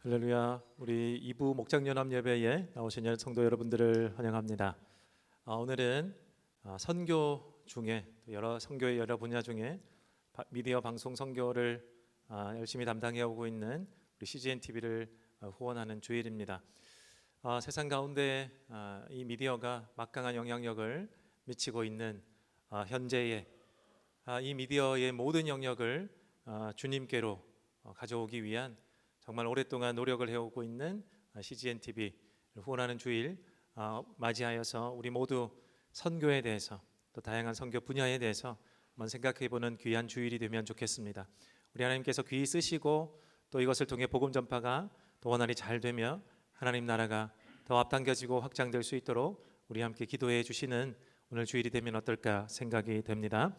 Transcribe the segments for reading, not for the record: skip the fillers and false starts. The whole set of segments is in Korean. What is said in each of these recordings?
할렐루야. 우리 2부 목장연합 예배에 나오신 성도 여러분들을 환영합니다. 오늘은 선교 중에 여러 선교의 여러 분야 중에 미디어 방송 선교를 열심히 담당해 오고 있는 우리 CGN TV를 후원하는 주일입니다. 세상 가운데 이 미디어가 막강한 영향력을 미치고 있는 현재의 이 미디어의 모든 영역을 주님께로 가져오기 위한 정말 오랫동안 노력을 해오고 있는 CGN TV를 후원하는 주일 맞이하여서 우리 모두 선교에 대해서 또 다양한 선교 분야에 대해서 한번 생각해보는 귀한 주일이 되면 좋겠습니다. 우리 하나님께서 귀히 쓰시고 또 이것을 통해 복음 전파가 더 원활히 잘 되며 하나님 나라가 더 앞당겨지고 확장될 수 있도록 우리 함께 기도해 주시는 오늘 주일이 되면 어떨까 생각이 됩니다.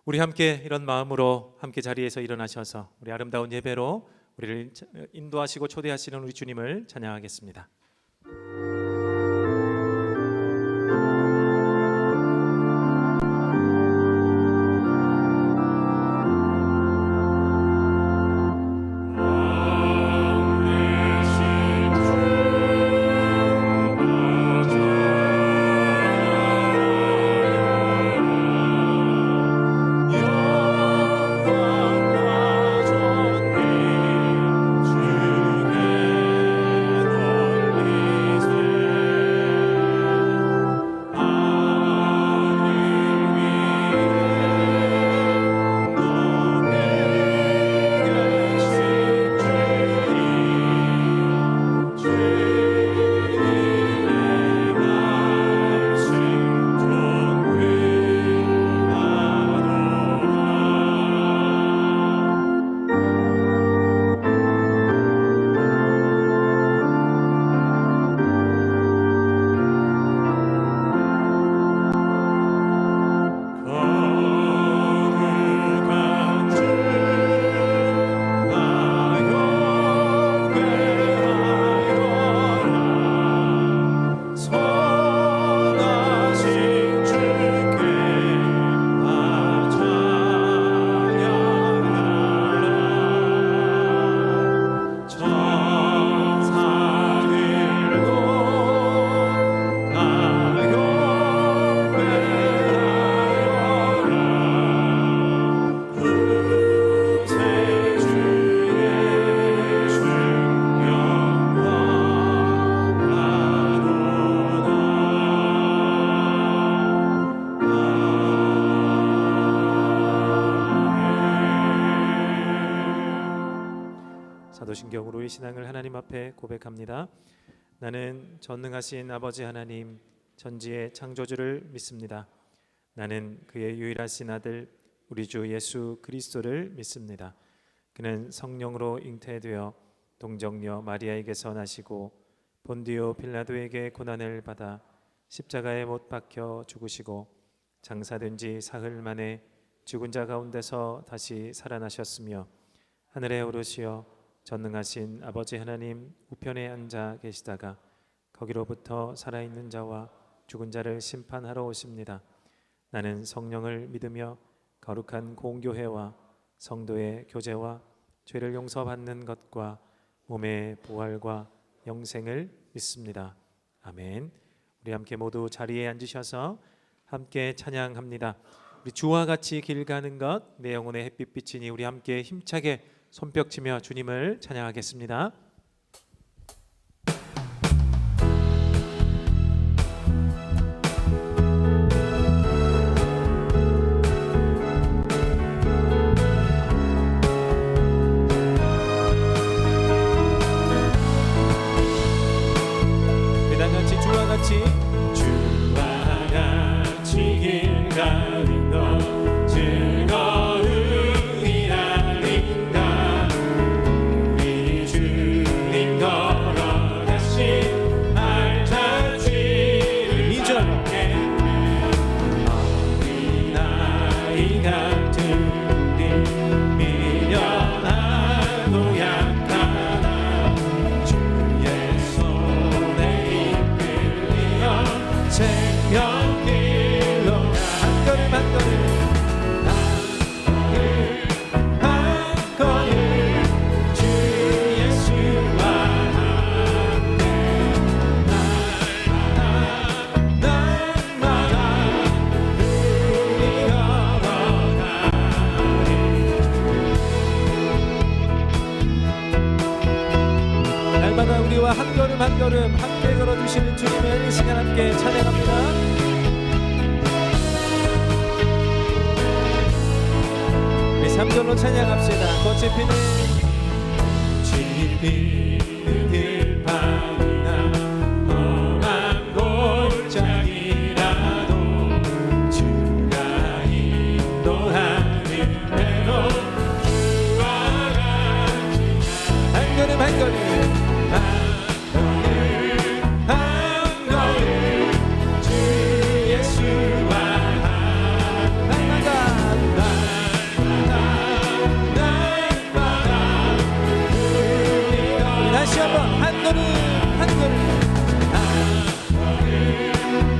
우리 함께 이런 마음으로 함께 자리에서 일어나셔서 우리 아름다운 예배로 우리를 인도하시고 초대하시는 우리 주님을 찬양하겠습니다. 사도신경으로의 신앙을 하나님 앞에 고백합니다. 나는 전능하신 아버지 하나님 전지의 창조주를 믿습니다. 나는 그의 유일하신 아들 우리 주 예수 그리스도를 믿습니다. 그는 성령으로 잉태되어 동정녀 마리아에게서 나시고 본디오 빌라도에게 고난을 받아 십자가에 못 박혀 죽으시고 장사된 지 사흘 만에 죽은 자 가운데서 다시 살아나셨으며 하늘에 오르시어 전능하신 아버지 하나님 우편에 앉아 계시다가 거기로부터 살아있는 자와 죽은 자를 심판하러 오십니다. 나는 성령을 믿으며 거룩한 공교회와 성도의 교제와 죄를 용서받는 것과 몸의 부활과 영생을 믿습니다. 아멘. 우리 함께 모두 자리에 앉으셔서 함께 찬양합니다. 우리 주와 같이 길 가는 것 내 영혼의 햇빛비치니 우리 함께 힘차게 손뼉치며 주님을 찬양하겠습니다. 우리 다 같이 주와 같이 길 가는 것 주의 손에 이끌리어 걸음 함께 걸어주시는 주님을 이 시간 함께 찬양합니다. 우리 3절로 찬양합시다. 꽃이 피는 들판이나 험한 골짜기라도 주가 인도하는 대로 주와 같이 한 걸음 한 걸음 다시 한번 한 걸음 한 걸음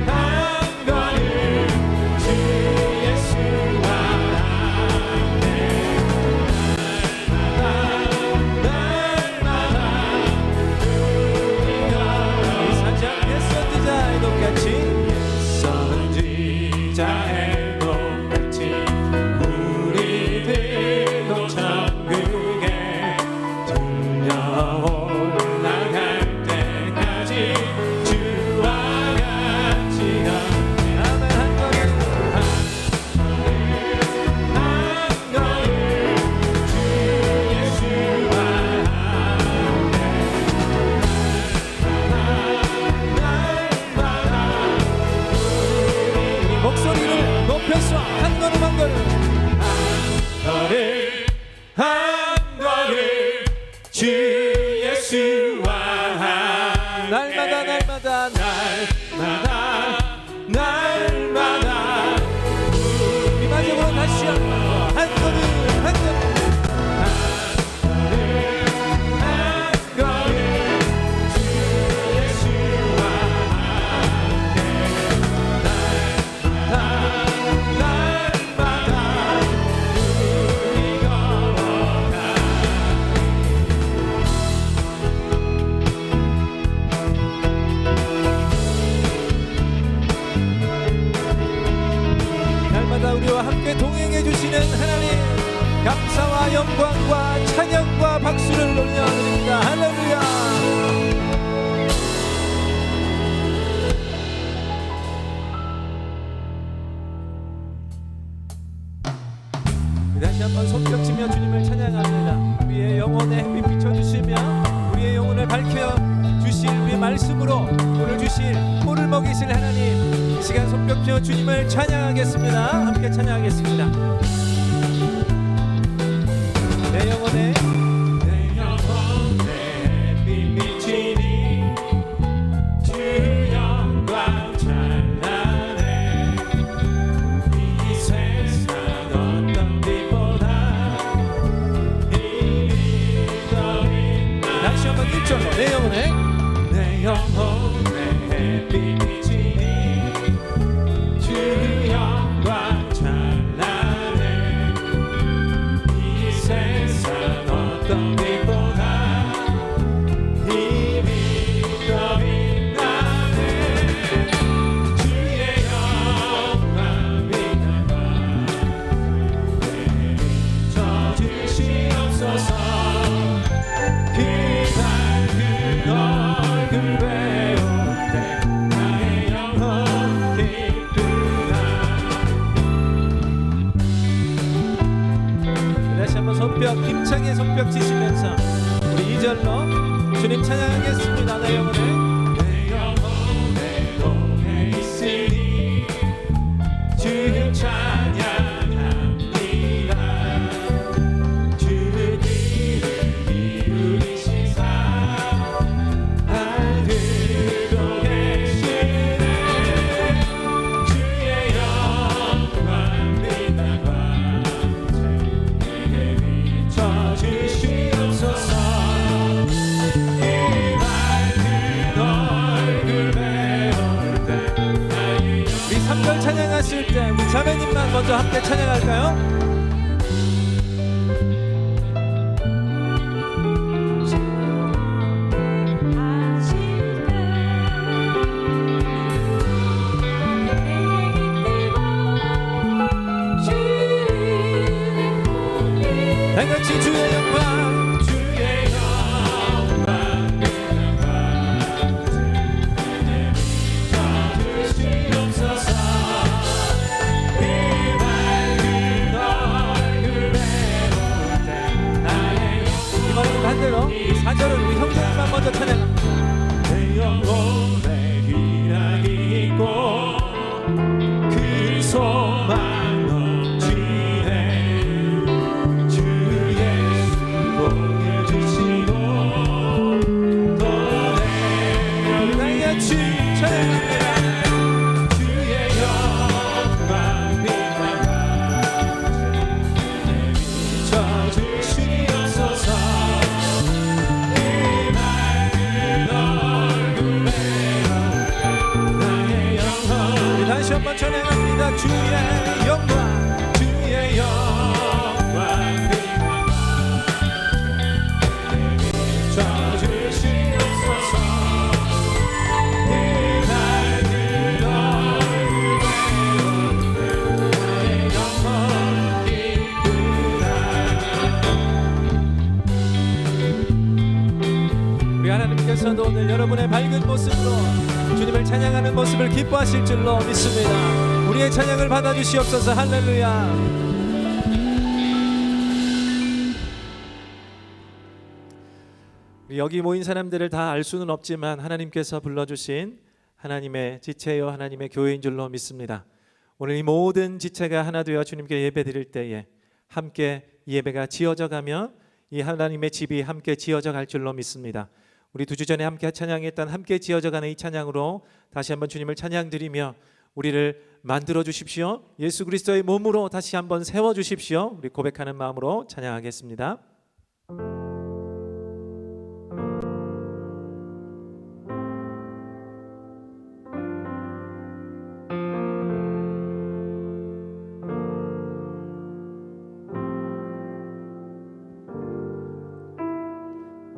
한 걸음 주 예수와 함께 날마다 우리가 이 산장 옛선지자의 높같이 옛선지자의 높같이 우리들도 천국에 들려오 목소리를 높여서 한 걸음 한 걸음 한 걸음 주 예수와 날마다 날마다 날마다 날마다 우리 마지막으로 다시 한번 한 걸음 한 걸음 우리와 함께 동행해 주시는 하나님 감사와 영광과 찬양과 박수를 올려드립니다. 할렐루야. 다시 한번 손뼉치며 주님을 찬양합니다. 우리의 영혼에 햇빛 비춰주시며 우리의 영혼을 밝혀주실 우리의 말씀으로 오늘 주실 꿀을 먹이실 하나님 이 시간 손뼉치며 주님을 찬양하겠습니다. 함께 찬양하겠습니다. 내 영혼에 햇빛 비치니 주 영광 찬란해 이 세상 어떤 빛보다 힘이 더 있나 다시 한번 1절로 내 영혼에 햇빛 비치니 주 영광 찬란해 이 세상 어떤 빛보다 힘이 더 빛나네 주의 영광 빛나봐 내비춰주시옵소서 그 밝은 얼굴 배울 때 나의 영혼 기쁘다 다시 한번 손뼉 힘차게 손뼉 치시면서 우리 2절로 주님 찬양하겠습니다. 내 영혼에 동해 있으니 주 찬양합니다 주 길을 기울이시사 날 들고 계시네 주의 영광 빛나과 내게 비춰주시옵소서 그 밝은 얼굴 배울 때 우리 3절 찬양하실 때 우리 자매님만 먼저 함께 찬양할까요? 다같이 주의 영광 주의 영광 한번 찬양합니다. 주의 영광, 주의 영광 비춰주시옵소서. 하나님께서도 오늘 여러분의 밝은 모습으로 주님을 찬양하는 모습을 기뻐하실 줄로 믿습니다. 우리의 찬양을 받아주시옵소서. 할렐루야. 여기 모인 사람들을 다 알 수는 없지만 하나님께서 불러주신 하나님의 지체요 하나님의 교회인 줄로 믿습니다. 오늘 이 모든 지체가 하나 되어 주님께 예배드릴 때에 함께 이 예배가 지어져 가며 이 하나님의 집이 함께 지어져 갈 줄로 믿습니다. 우리 2주 전에 함께 찬양했던 함께 지어져가는 이 찬양으로 다시 한번 주님을 찬양드리며 우리를 만들어 주십시오. 예수 그리스도의 몸으로 다시 한번 세워 주십시오. 우리 고백하는 마음으로 찬양하겠습니다.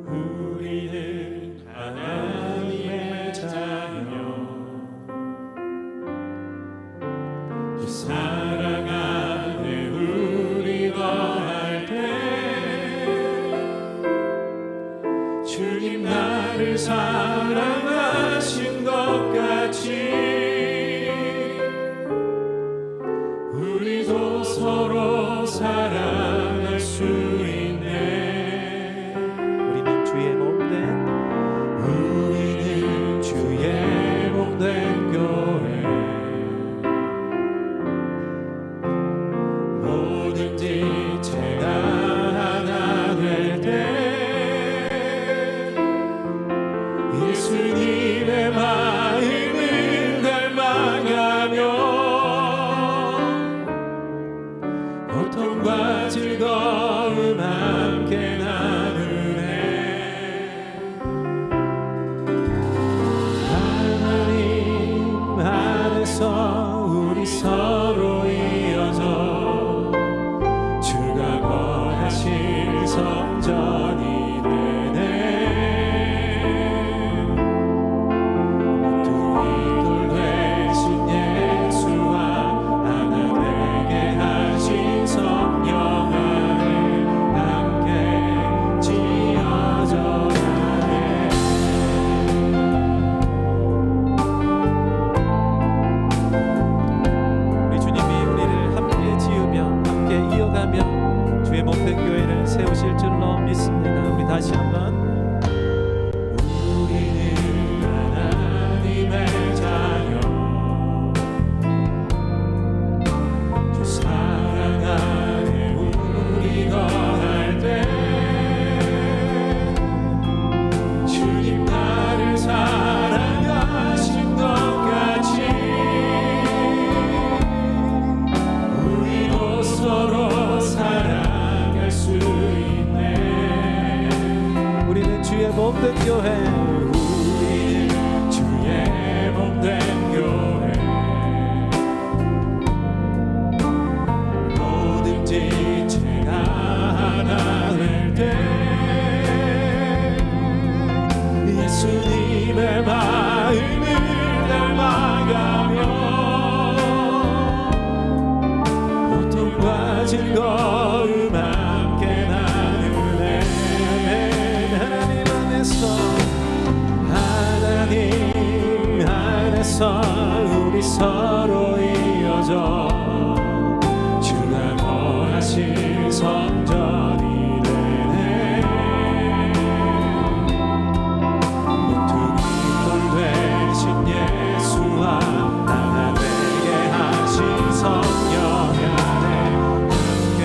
우리는 하나님의 자녀, 주 사랑 안에 우리 거할 때 주님 나를 사랑하신 것 같이 우리도 서로 사랑할 수 있네. 우리는 주의 몸된 교회, 모든 지체가 하나 될 때 예수님의 마음을 닮아가며 고통과 즐거움 함께 나누네. 우리 서로 이어져 주가 거하실 성전이 되네. 모퉁이 돌 되신 예수와 하나 되게 하신 성령 안에 함께 지어져 가네. 주의 몸된 교회를 세우실 줄로 믿습니다. 우리 다시 한번 우리는 하나님의 자녀, 주 사랑 안에 우리 거할 때 주님 나를 사랑하신 것 같이 우리도 서로 사랑할 수 있네. 우리는 주의 몸된 교회, 우리는 주의 몸된 교회, 모든 지체가 하나 될 때 예수님의 마음을 닮아가며 고통과 즐거움 함께 나누네. 하나님 안에서 우리 서로 이어져 주가 거하실 성전이 되네. 모퉁이 돌 되신 예수와 하나 되게 하신 성령 안에 함께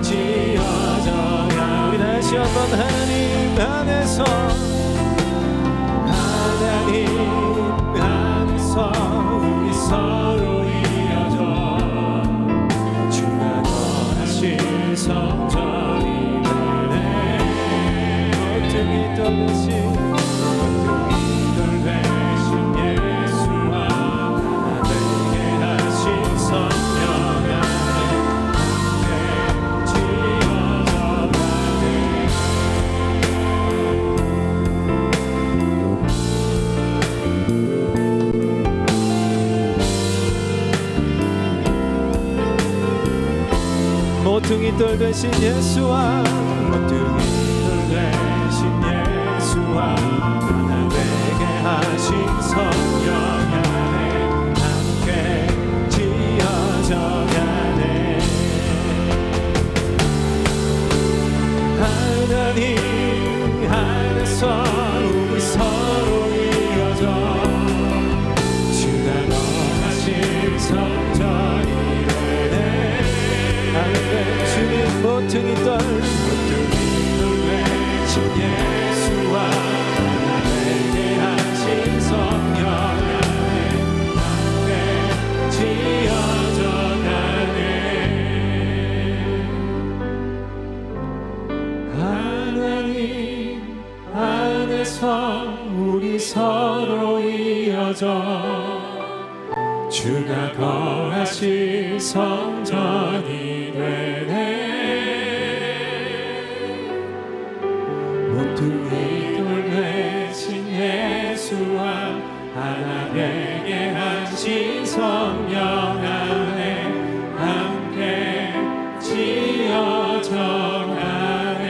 지어져야. 우리 다시 한번 하나님 안에서 우리 서로 이어져 주가 거하실 성전 모퉁이 돌 되신 예수와 모퉁이 돌 되신 예수와 하나 되게 하신 성령 안에 함께 지어져 가네. 하나님 안에서 우리 서로 이어져 주가 거하신 성전이 되네. 하늘에 주님 모퉁이 돌 되신 예수와 하나 되게 하신 성령 안에 함께 지어져 가네. 하나님 안에서 우리 서로 이어져 주가 거하실 성전이 되네. 모퉁이 돌 되신 예수와 하나 되게 하신 성령 안에 함께 지어져 가네.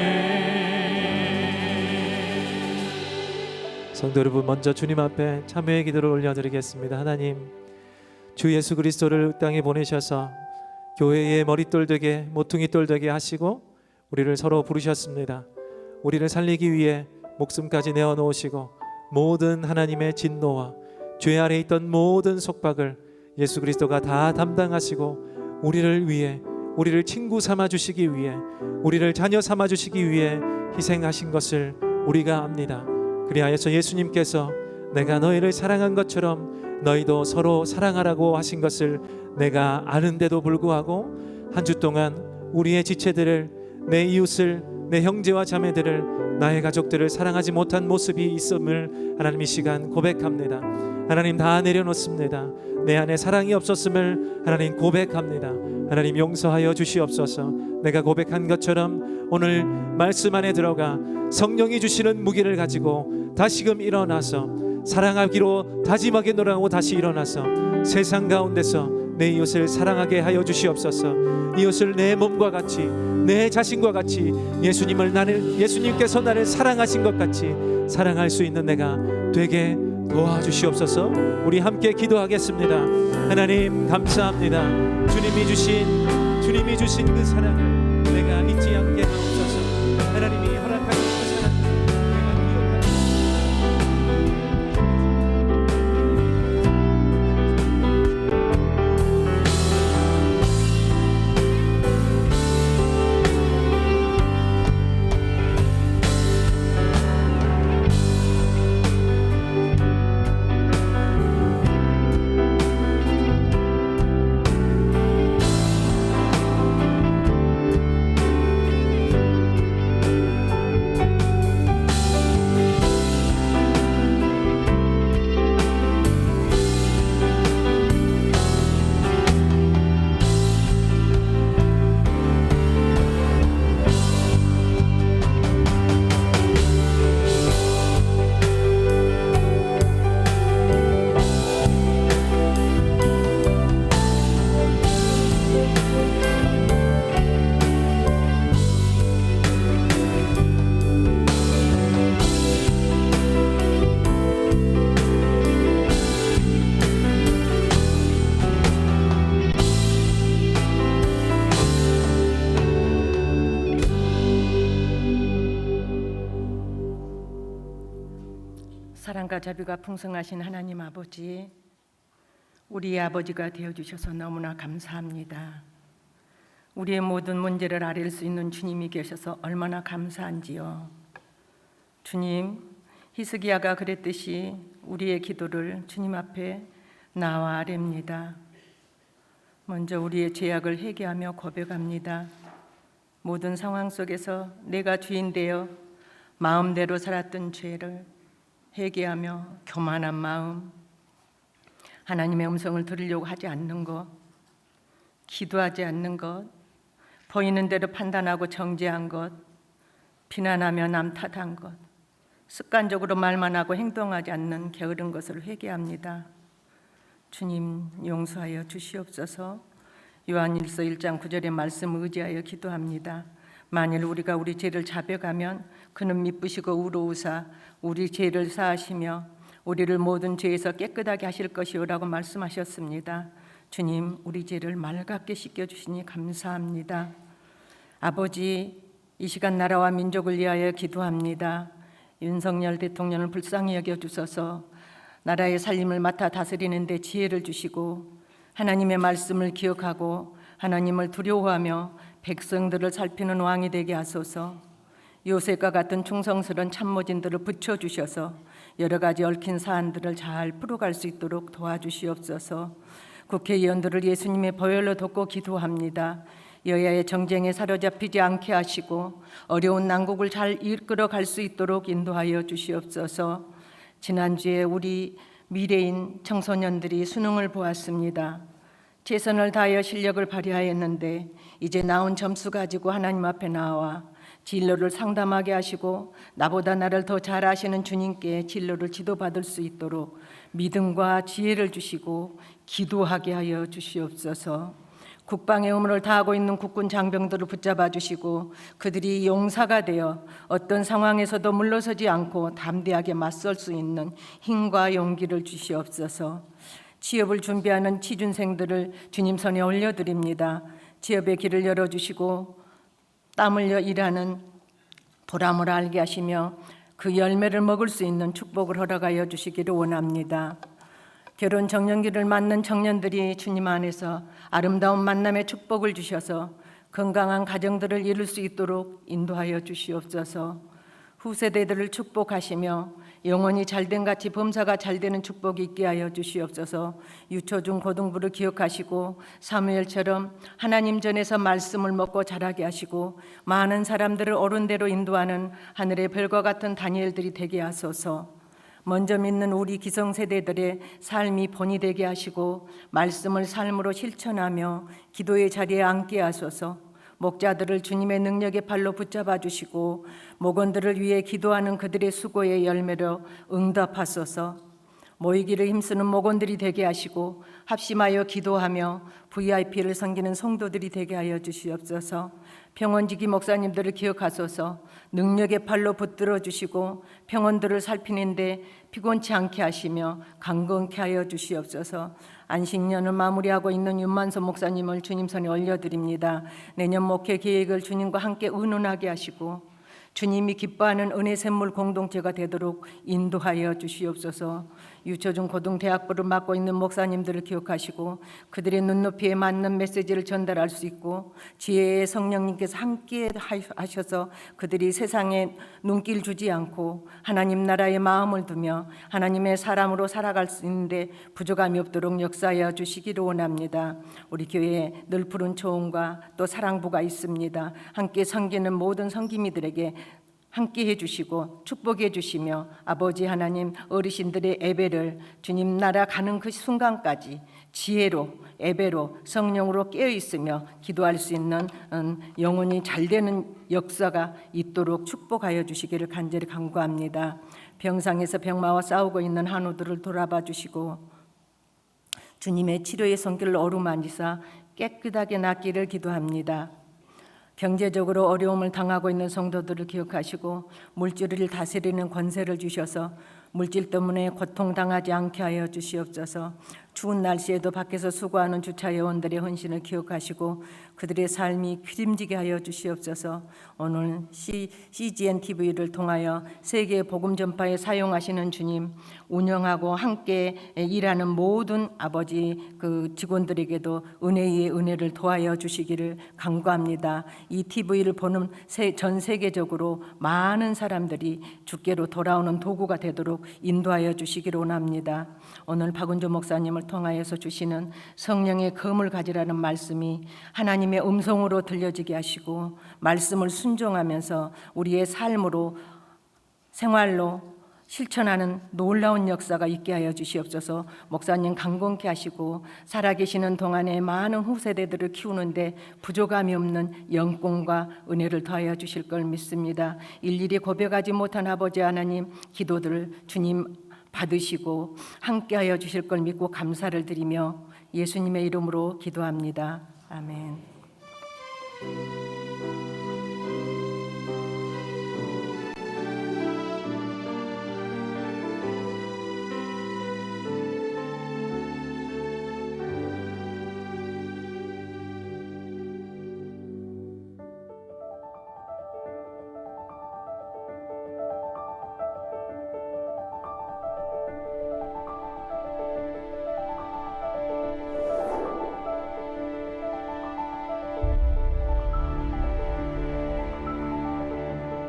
성도 여러분, 먼저 주님 앞에 참회의 기도를 올려드리겠습니다. 하나님, 주 예수 그리스도를 땅에 보내셔서 교회의 머릿돌 되게 모퉁이돌 되게 하시고 우리를 서로 부르셨습니다. 우리를 살리기 위해 목숨까지 내어놓으시고 모든 하나님의 진노와 죄 아래 있던 모든 속박을 예수 그리스도가 다 담당하시고 우리를 위해, 우리를 친구 삼아 주시기 위해, 우리를 자녀 삼아 주시기 위해 희생하신 것을 우리가 압니다. 그리하여서 예수님께서 내가 너희를 사랑한 것처럼 너희도 서로 사랑하라고 하신 것을 내가 아는데도 불구하고 한 주 동안 우리의 지체들을, 내 이웃을, 내 형제와 자매들을, 나의 가족들을 사랑하지 못한 모습이 있음을 하나님 이 시간 고백합니다. 하나님, 다 내려놓습니다. 내 안에 사랑이 없었음을 하나님 고백합니다. 하나님, 용서하여 주시옵소서. 내가 고백한 것처럼 오늘 말씀 안에 들어가 성령이 주시는 무기를 가지고 다시금 일어나서 사랑하기로 다짐하게 노력하고 다시 일어나서 세상 가운데서 내 이웃을 사랑하게 하여 주시옵소서. 이웃을 내 몸과 같이, 내 자신과 같이 예수님께서 나를 사랑하신 것 같이 사랑할 수 있는 내가 되게 도와주시옵소서. 우리 함께 기도하겠습니다. 하나님, 감사합니다. 주님이 주신 그 사랑을 내가 잊지 않게 하옵소서. 하나님이 허락하신 그 사랑을 내가 사랑과 자비가 풍성하신 하나님 아버지, 우리의 아버지가 되어주셔서 너무나 감사합니다. 우리의 모든 문제를 아릴 수 있는 주님이 계셔서 얼마나 감사한지요. 주님, 히스기야가 그랬듯이 우리의 기도를 주님 앞에 나와 아뢰입니다. 먼저 우리의 죄악을 회개하며 고백합니다. 모든 상황 속에서 내가 주인 되어 마음대로 살았던 죄를 회개하며 교만한 마음, 하나님의 음성을 들으려고 하지 않는 것, 기도하지 않는 것, 보이는 대로 판단하고 정죄한 것, 비난하며 남 탓한 것, 습관적으로 말만 하고 행동하지 않는 게으른 것을 회개합니다. 주님, 용서하여 주시옵소서. 요한일서 1장 9절의 말씀 의지하여 기도합니다. 만일 우리가 우리 죄를 자백하면 그는 미쁘시고 의로우사 우리 죄를 사하시며 우리를 모든 죄에서 깨끗하게 하실 것이오라고 말씀하셨습니다. 주님, 우리 죄를 맑게 씻겨주시니 감사합니다. 아버지, 이 시간 나라와 민족을 위하여 기도합니다. 윤석열 대통령을 불쌍히 여겨주셔서 나라의 살림을 맡아 다스리는 데 지혜를 주시고 하나님의 말씀을 기억하고 하나님을 두려워하며 백성들을 살피는 왕이 되게 하소서. 요셉과 같은 충성스러운 참모진들을 붙여주셔서 여러 가지 얽힌 사안들을 잘 풀어갈 수 있도록 도와주시옵소서. 국회의원들을 예수님의 보혈로 돕고 기도합니다. 여야의 정쟁에 사로잡히지 않게 하시고 어려운 난국을 잘 이끌어갈 수 있도록 인도하여 주시옵소서. 지난주에 우리 미래인 청소년들이 수능을 보았습니다. 최선을 다하여 실력을 발휘하였는데 이제 나온 점수 가지고 하나님 앞에 나와 진로를 상담하게 하시고 나보다 나를 더 잘 아시는 주님께 진로를 지도받을 수 있도록 믿음과 지혜를 주시고 기도하게 하여 주시옵소서. 국방의 의무를 다하고 있는 국군 장병들을 붙잡아 주시고 그들이 용사가 되어 어떤 상황에서도 물러서지 않고 담대하게 맞설 수 있는 힘과 용기를 주시옵소서. 취업을 준비하는 취준생들을 주님 손에 올려드립니다. 취업의 길을 열어주시고 땀 흘려 일하는 보람을 알게 하시며 그 열매를 먹을 수 있는 축복을 허락하여 주시기를 원합니다. 결혼 정년기를 맞는 청년들이 주님 안에서 아름다운 만남의 축복을 주셔서 건강한 가정들을 이룰 수 있도록 인도하여 주시옵소서. 후세대들을 축복하시며 영혼이 잘된 같이 범사가 잘되는 축복이 있게 하여 주시옵소서. 유초중 고등부를 기억하시고 사무엘처럼 하나님 전에서 말씀을 먹고 자라게 하시고 많은 사람들을 옳은 대로 인도하는 하늘의 별과 같은 다니엘들이 되게 하소서. 먼저 믿는 우리 기성세대들의 삶이 본이 되게 하시고 말씀을 삶으로 실천하며 기도의 자리에 앉게 하소서. 목자들을 주님의 능력의 발로 붙잡아 주시고 목원들을 위해 기도하는 그들의 수고의 열매로 응답하소서. 모이기를 힘쓰는 목원들이 되게 하시고 합심하여 기도하며 VIP를 섬기는 성도들이 되게 하여 주시옵소서. 평원지기 목사님들을 기억하소서. 능력의 팔로 붙들어 주시고 평원들을 살피는데 피곤치 않게 하시며 강건케 하여 주시옵소서. 안식년을 마무리하고 있는 윤만서 목사님을 주님 손에 올려드립니다. 내년 목회 계획을 주님과 함께 의논하게 하시고 주님이 기뻐하는 은혜 샘물 공동체가 되도록 인도하여 주시옵소서. 유초중 고등대학부를 맡고 있는 목사님들을 기억하시고 그들의 눈높이에 맞는 메시지를 전달할 수 있고 지혜의 성령님께서 함께 하셔서 그들이 세상에 눈길 주지 않고 하나님 나라의 마음을 두며 하나님의 사람으로 살아갈 수 있는데 부족함이 없도록 역사하여 주시기를 원합니다. 우리 교회에 늘 푸른 초원과 또 사랑부가 있습니다. 함께 섬기는 모든 섬김이들에게 함께 해주시고 축복해 주시며 아버지 하나님 어르신들의 예배를 주님 나라 가는 그 순간까지 지혜로 예배로 성령으로 깨어있으며 기도할 수 있는 영혼이 잘되는 역사가 있도록 축복하여 주시기를 간절히 간구합니다. 병상에서 병마와 싸우고 있는 한우들을 돌아봐 주시고 주님의 치료의 손길을 어루만지사 깨끗하게 낫기를 기도합니다. 경제적으로 어려움을 당하고 있는 성도들을 기억하시고 물질을 다스리는 권세를 주셔서 물질 때문에 고통당하지 않게 하여 주시옵소서. 추운 날씨에도 밖에서 수고하는 주차 요원들의 헌신을 기억하시고 그들의 삶이 기름지게 하여 주시옵소서. 오늘 CGN TV를 통하여 세계 복음 전파에 사용하시는 주님, 운영하고 함께 일하는 모든 아버지 그 직원들에게도 은혜 위에 은혜를 더하여 주시기를 간구합니다. 이 TV를 보는 전 세계적으로 많은 사람들이 주께로 돌아오는 도구가 되도록 인도하여 주시기를 원합니다. 오늘 박은조 목사님을 통하여서 주시는 성령의 검을 가지라는 말씀이 하나님의 음성으로 들려지게 하시고 말씀을 순종하면서 우리의 삶으로 생활로 실천하는 놀라운 역사가 있게 하여 주시옵소서. 목사님 강건케 하시고 살아계시는 동안에 많은 후세대들을 키우는데 부족함이 없는 영권과 은혜를 더하여 주실 걸 믿습니다. 일일이 고백하지 못한 아버지 하나님 기도들을 주님 받으시고 함께하여 주실 걸 믿고 감사를 드리며 예수님의 이름으로 기도합니다. 아멘.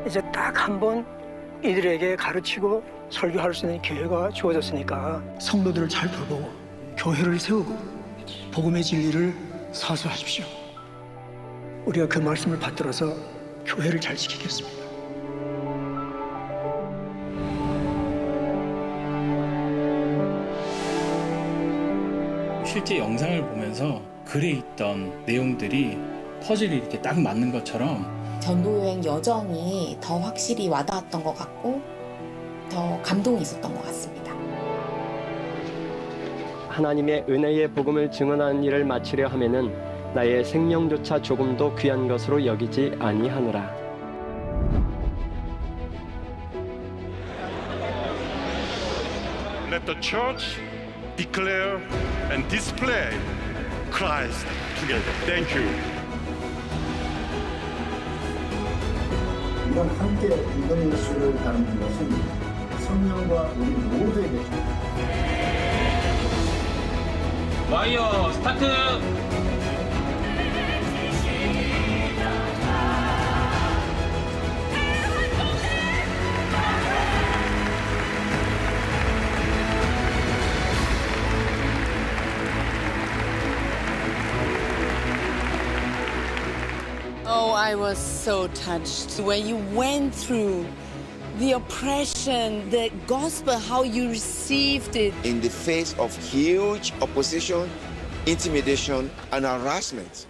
이제 딱 한 번 이들에게 가르치고 설교할 수 있는 기회가 주어졌으니까 성도들을 잘 돌보고 교회를 세우고 복음의 진리를 사수하십시오. 우리가 그 말씀을 받들어서 교회를 잘 지키겠습니다. 실제 영상을 보면서 글에 있던 내용들이 퍼즐이 이렇게 딱 맞는 것처럼 전도 여행 여정이 더 확실히 와닿았던 것 같고 더 감동이 있었던 것 같습니다. 하나님의 은혜의 복음을 증언하는 일을 마치려 하면은 나의 생명조차 조금도 귀한 것으로 여기지 아니하노라. Let the church declare and display Christ together. Thank you. 이런 함께 믿음 예수를 나누는 것은 성령과 우리 모두에게 와이어 스타트. Oh, I was so touched when you went through the oppression, the gospel, how you received it. In the face of huge opposition, intimidation, and harassment.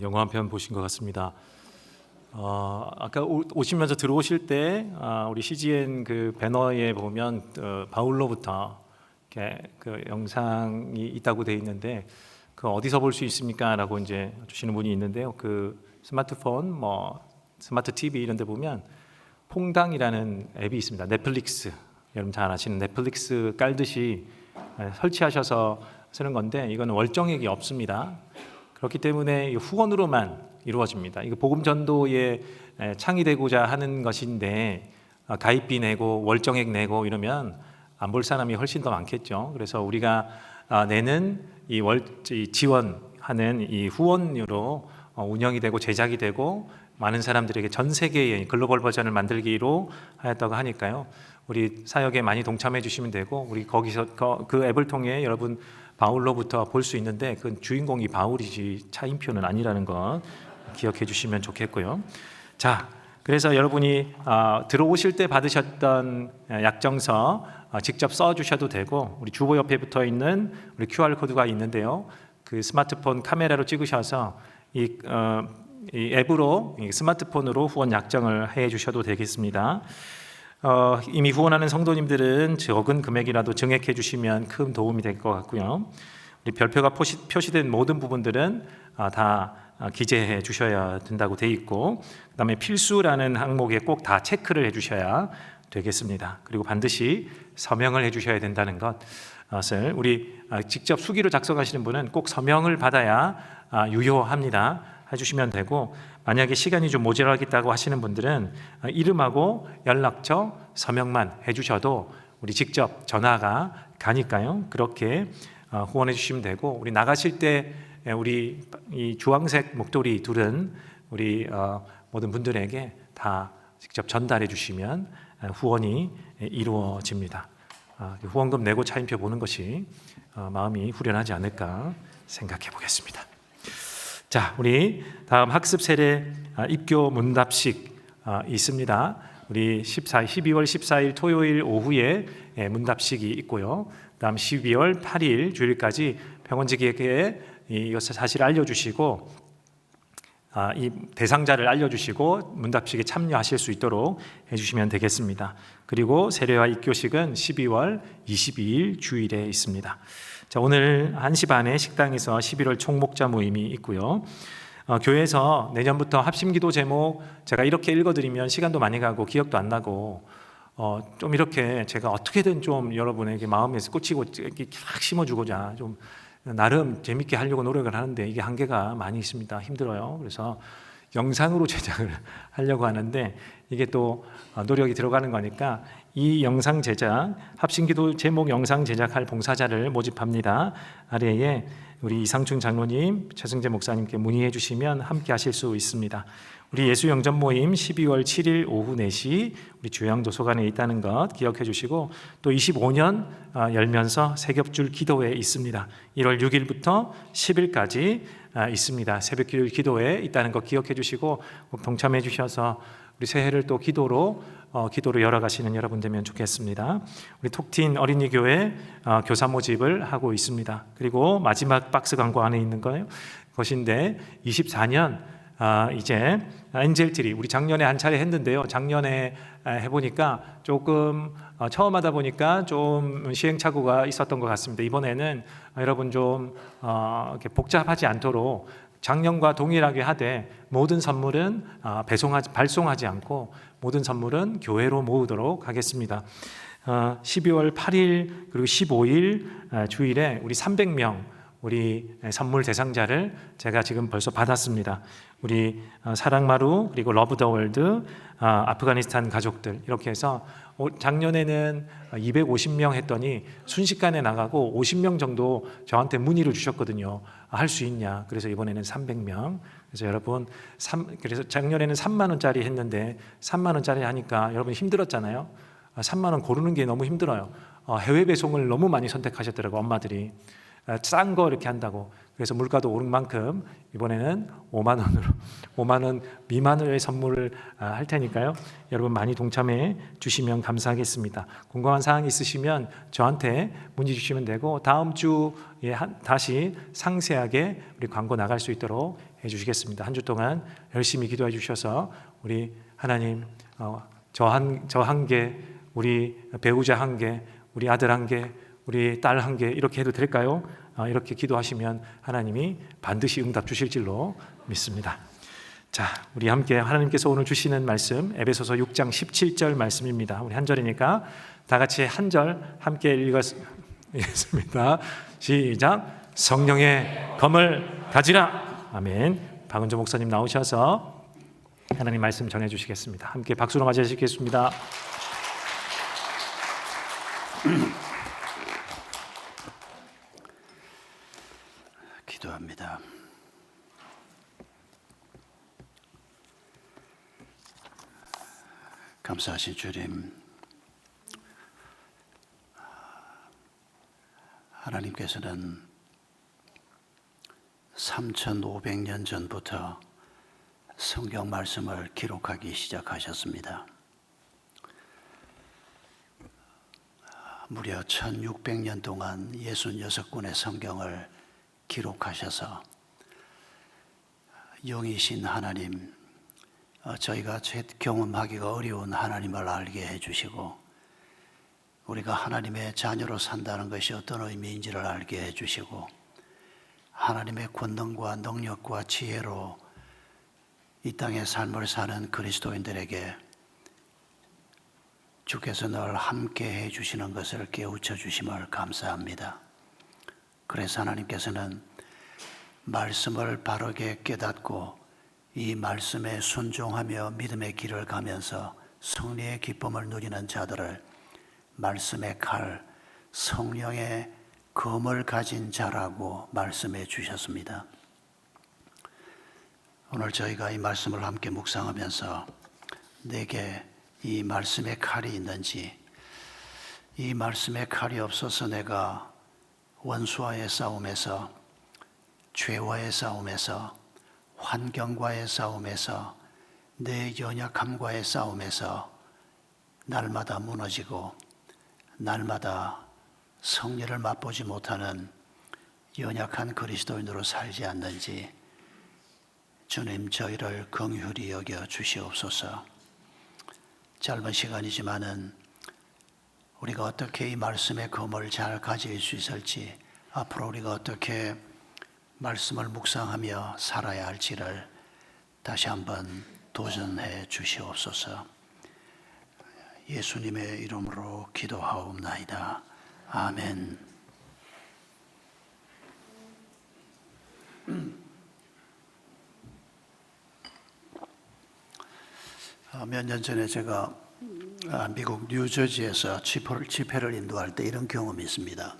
영화 한 편 보신 것 같습니다. 아까 오시면서 들어오실 때 우리 CGN 그 배너에 보면 바울로부터 이렇게 그 영상이 있다고 돼 있는데 그 어디서 볼 수 있습니까?라고 이제 주시는 분이 있는데요. 그 스마트폰, 뭐 스마트 TV 이런 데 보면 퐁당이라는 앱이 있습니다. 넷플릭스, 여러분 잘 아시는 넷플릭스 깔듯이 설치하셔서 쓰는 건데 이건 월정액이 없습니다. 그렇기 때문에 후원으로만 이루어집니다. 이거 복음 전도에 창의되고자 하는 것인데 가입비 내고 월정액 내고 이러면 안 볼 사람이 훨씬 더 많겠죠. 그래서 우리가 내는 이 지원하는 이 후원료로 운영이 되고 제작이 되고 많은 사람들에게 전 세계의 글로벌 버전을 만들기로 하였다고 하니까요. 우리 사역에 많이 동참해 주시면 되고 우리 거기서 그 앱을 통해 여러분 바울로부터 볼 수 있는데 그 주인공이 바울이지 차인표는 아니라는 것 기억해 주시면 좋겠고요. 자, 그래서 여러분이 들어오실 때 받으셨던 약정서 직접 써 주셔도 되고 우리 주보 옆에 붙어 있는 우리 QR 코드가 있는데요. 그 스마트폰 카메라로 찍으셔서 이 앱으로 스마트폰으로 후원 약정을 해 주셔도 되겠습니다. 이미 후원하는 성도님들은 적은 금액이라도 증액해 주시면 큰 도움이 될 것 같고요. 우리 별표가 표시된 모든 부분들은 다 기재해 주셔야 된다고 돼 있고 그다음에 필수라는 항목에 꼭 다 체크를 해 주셔야 되겠습니다. 그리고 반드시 서명을 해주셔야 된다는 것을 우리 직접 수기로 작성하시는 분은 꼭 서명을 받아야 유효합니다. 해주시면 되고, 만약에 시간이 좀 모자라겠다고 하시는 분들은 이름하고 연락처, 서명만 해주셔도 우리 직접 전화가 가니까요. 그렇게 후원해 주시면 되고, 우리 나가실 때 우리 이 주황색 목도리 둘은 우리 모든 분들에게 다 직접 전달해 주시면 후원이 이루어집니다. 후원금 내고 차인표 보는 것이 마음이 후련하지 않을까 생각해 보겠습니다. 자, 우리 다음 학습 세례 입교 문답식 있습니다. 우리 12월 14일 토요일 오후에 문답식이 있고요. 다음 12월 8일 주일까지 병원직에게 이것을 사실 알려주시고 이 대상자를 알려주시고 문답식에 참여하실 수 있도록 해주시면 되겠습니다. 그리고 세례와 입교식은 12월 22일 주일에 있습니다. 자, 오늘 1시 반에 식당에서 11월 총목자 모임이 있고요. 교회에서 내년부터 합심기도 제목 제가 이렇게 읽어드리면 시간도 많이 가고 기억도 안 나고 좀 이렇게 제가 어떻게든 좀 여러분에게 마음에서 꽂히고 이렇게 쫙 심어주고자 좀 나름 재밌게 하려고 노력을 하는데 이게 한계가 많이 있습니다. 힘들어요. 그래서 영상으로 제작을 하려고 하는데 이게 또 노력이 들어가는 거니까 이 영상 제작, 합심기도 제목 영상 제작할 봉사자를 모집합니다. 아래에 우리 이상춘 장로님, 최승재 목사님께 문의해 주시면 함께 하실 수 있습니다. 우리 예수영전 모임 12월 7일 오후 4시 우리 주양도서관에 있다는 것 기억해 주시고, 또 25년 열면서 새겹줄 기도회 있습니다. 1월 6일부터 10일까지 있습니다. 새벽기도 기도회 있다는 것 기억해 주시고 꼭 동참해 주셔서 우리 새해를 또 기도로 열어가시는 여러분 되면 좋겠습니다. 우리 톡틴 어린이교회 교사 모집을 하고 있습니다. 그리고 마지막 박스 광고 안에 있는 것인데 24년 이제 엔젤트리 우리 작년에 한 차례 했는데요. 작년에 해보니까 조금 처음 하다 보니까 좀 시행착오가 있었던 것 같습니다. 이번에는 여러분 좀 이렇게 복잡하지 않도록 작년과 동일하게 하되 모든 선물은 발송하지 않고 모든 선물은 교회로 모으도록 하겠습니다. 12월 8일 그리고 15일 주일에 우리 300명 우리 선물 대상자를 제가 지금 벌써 받았습니다. 우리 사랑마루 그리고 러브 더 월드 아프가니스탄 가족들 이렇게 해서 작년에는 250명 했더니 순식간에 나가고 50명 정도 저한테 문의를 주셨거든요. 할 수 있냐. 그래서 이번에는 300명. 그래서 여러분 그래서 작년에는 3만 원짜리 했는데 3만 원짜리 하니까 여러분 힘들었잖아요. 3만 원 고르는 게 너무 힘들어요. 해외 배송을 너무 많이 선택하셨더라고요. 엄마들이 싼 거 이렇게 한다고. 그래서 물가도 오른 만큼 이번에는 5만 원으로 5만 원 미만의 선물을 할 테니까요. 여러분 많이 동참해 주시면 감사하겠습니다. 궁금한 사항 있으시면 저한테 문의 주시면 되고 다음 주에 다시 상세하게 우리 광고 나갈 수 있도록 해주시겠습니다. 한 주 동안 열심히 기도해 주셔서 우리 하나님 저 한 개, 우리 배우자 한 개, 우리 아들 한 개, 우리 딸 한 개 이렇게 해도 될까요? 이렇게 기도하시면 하나님이 반드시 응답 주실 줄로 믿습니다. 자, 우리 함께 하나님께서 오늘 주시는 말씀 에베소서 6장 17절 말씀입니다. 우리 한 절이니까 다 같이 한 절 함께 읽겠습니다. 시작. 성령의 검을 가지라. 아멘. 박은조 목사님 나오셔서 하나님 말씀 전해 주시겠습니다. 함께 박수로 맞이하시겠습니다. 기도합니다. 감사하신 주님, 하나님께서는 3,500년 전부터 성경 말씀을 기록하기 시작하셨습니다. 무려 1600년 동안 66권의 성경을 기록하셔서 영이신 하나님, 저희가 경험하기가 어려운 하나님을 알게 해주시고 우리가 하나님의 자녀로 산다는 것이 어떤 의미인지를 알게 해주시고 하나님의 권능과 능력과 지혜로 이 땅의 삶을 사는 그리스도인들에게 주께서 늘 함께 해주시는 것을 깨우쳐 주심을 감사합니다. 그래서 하나님께서는 말씀을 바르게 깨닫고 이 말씀에 순종하며 믿음의 길을 가면서 승리의 기쁨을 누리는 자들을 말씀의 칼, 성령의 검을 가진 자라고 말씀해 주셨습니다. 오늘 저희가 이 말씀을 함께 묵상하면서 내게 이 말씀의 칼이 있는지, 이 말씀의 칼이 없어서 내가 원수와의 싸움에서, 죄와의 싸움에서, 환경과의 싸움에서, 내 연약함과의 싸움에서 날마다 무너지고 날마다 승리를 맛보지 못하는 연약한 그리스도인으로 살지 않는지 주님 저희를 긍휼히 여겨 주시옵소서. 짧은 시간이지만은 우리가 어떻게 이 말씀의 검을 잘 가질 수 있을지, 앞으로 우리가 어떻게 말씀을 묵상하며 살아야 할지를 다시 한번 도전해 주시옵소서. 예수님의 이름으로 기도하옵나이다. 아멘. 몇 년 전에 제가 미국 뉴저지에서 집회를 인도할 때 이런 경험이 있습니다.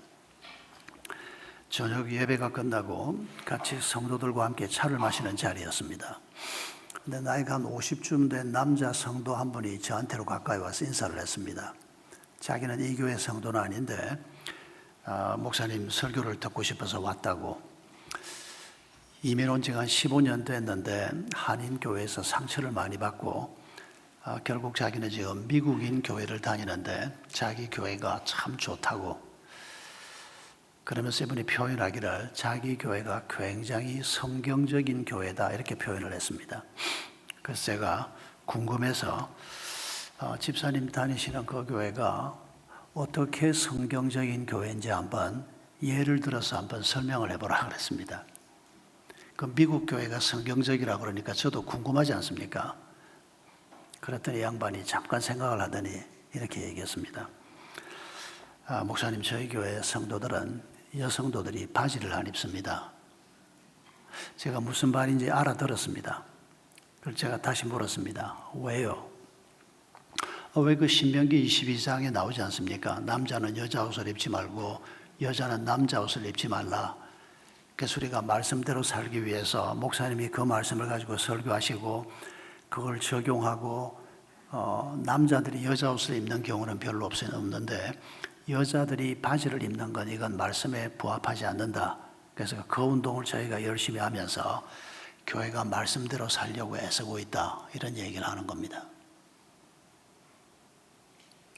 저녁 예배가 끝나고 같이 성도들과 함께 차를 마시는 자리였습니다. 근데 나이가 한 50쯤 된 남자 성도 한 분이 저한테로 가까이 와서 인사를 했습니다. 자기는 이 교회 성도는 아닌데 목사님 설교를 듣고 싶어서 왔다고. 이민 온 지가 한 15년 됐는데 한인교회에서 상처를 많이 받고 결국 자기는 지금 미국인 교회를 다니는데 자기 교회가 참 좋다고, 그러면서 이분이 표현하기를 자기 교회가 굉장히 성경적인 교회다 이렇게 표현을 했습니다. 그래서 제가 궁금해서 집사님 다니시는 그 교회가 어떻게 성경적인 교회인지 한번 예를 들어서 한번 설명을 해보라 그랬습니다. 그 미국 교회가 성경적이라고 그러니까 저도 궁금하지 않습니까? 그랬더니 양반이 잠깐 생각을 하더니 이렇게 얘기했습니다. 목사님, 저희 교회 성도들은 여성도들이 바지를 안 입습니다. 제가 무슨 말인지 알아들었습니다. 그래서 제가 다시 물었습니다. 왜요? 왜 그 신명기 22장에 나오지 않습니까? 남자는 여자 옷을 입지 말고 여자는 남자 옷을 입지 말라. 그래서 우리가 말씀대로 살기 위해서 목사님이 그 말씀을 가지고 설교하시고 그걸 적용하고 남자들이 여자 옷을 입는 경우는 별로 없는데 여자들이 바지를 입는 건 이건 말씀에 부합하지 않는다. 그래서 그 운동을 저희가 열심히 하면서 교회가 말씀대로 살려고 애쓰고 있다. 이런 얘기를 하는 겁니다.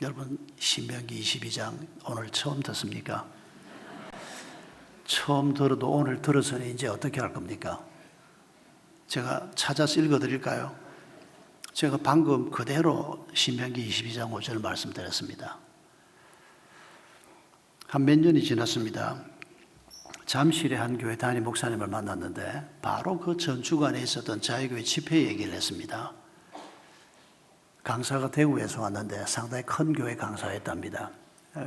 여러분, 신명기 22장 오늘 처음 듣습니까? 처음 들어도 오늘 들어서는 이제 어떻게 할 겁니까? 제가 찾아서 읽어드릴까요? 제가 방금 그대로 신명기 22장 5절 말씀드렸습니다. 한 몇 년이 지났습니다. 잠실의 한 교회 담임 목사님을 만났는데 바로 그 전 주간에 있었던 자유교회 집회 얘기를 했습니다. 강사가 대구에서 왔는데 상당히 큰 교회 강사였답니다.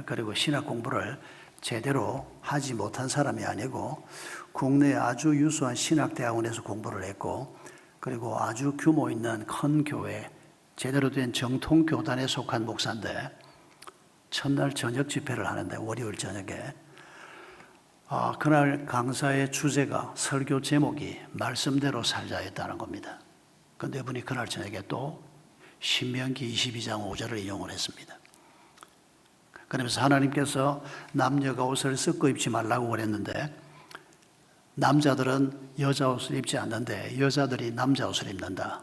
그리고 신학 공부를 제대로 하지 못한 사람이 아니고 국내에 아주 유수한 신학대학원에서 공부를 했고, 그리고 아주 규모 있는 큰 교회, 제대로 된 정통교단에 속한 목사인데 첫날 저녁 집회를 하는데 월요일 저녁에 그날 강사의 주제가, 설교 제목이 말씀대로 살자였다는 겁니다. 그런데 이분이 그날 저녁에 또 신명기 22장 5절을 인용을 했습니다. 그러면서 하나님께서 남녀가 옷을 섞어 입지 말라고 그랬는데 남자들은 여자 옷을 입지 않는데 여자들이 남자 옷을 입는다.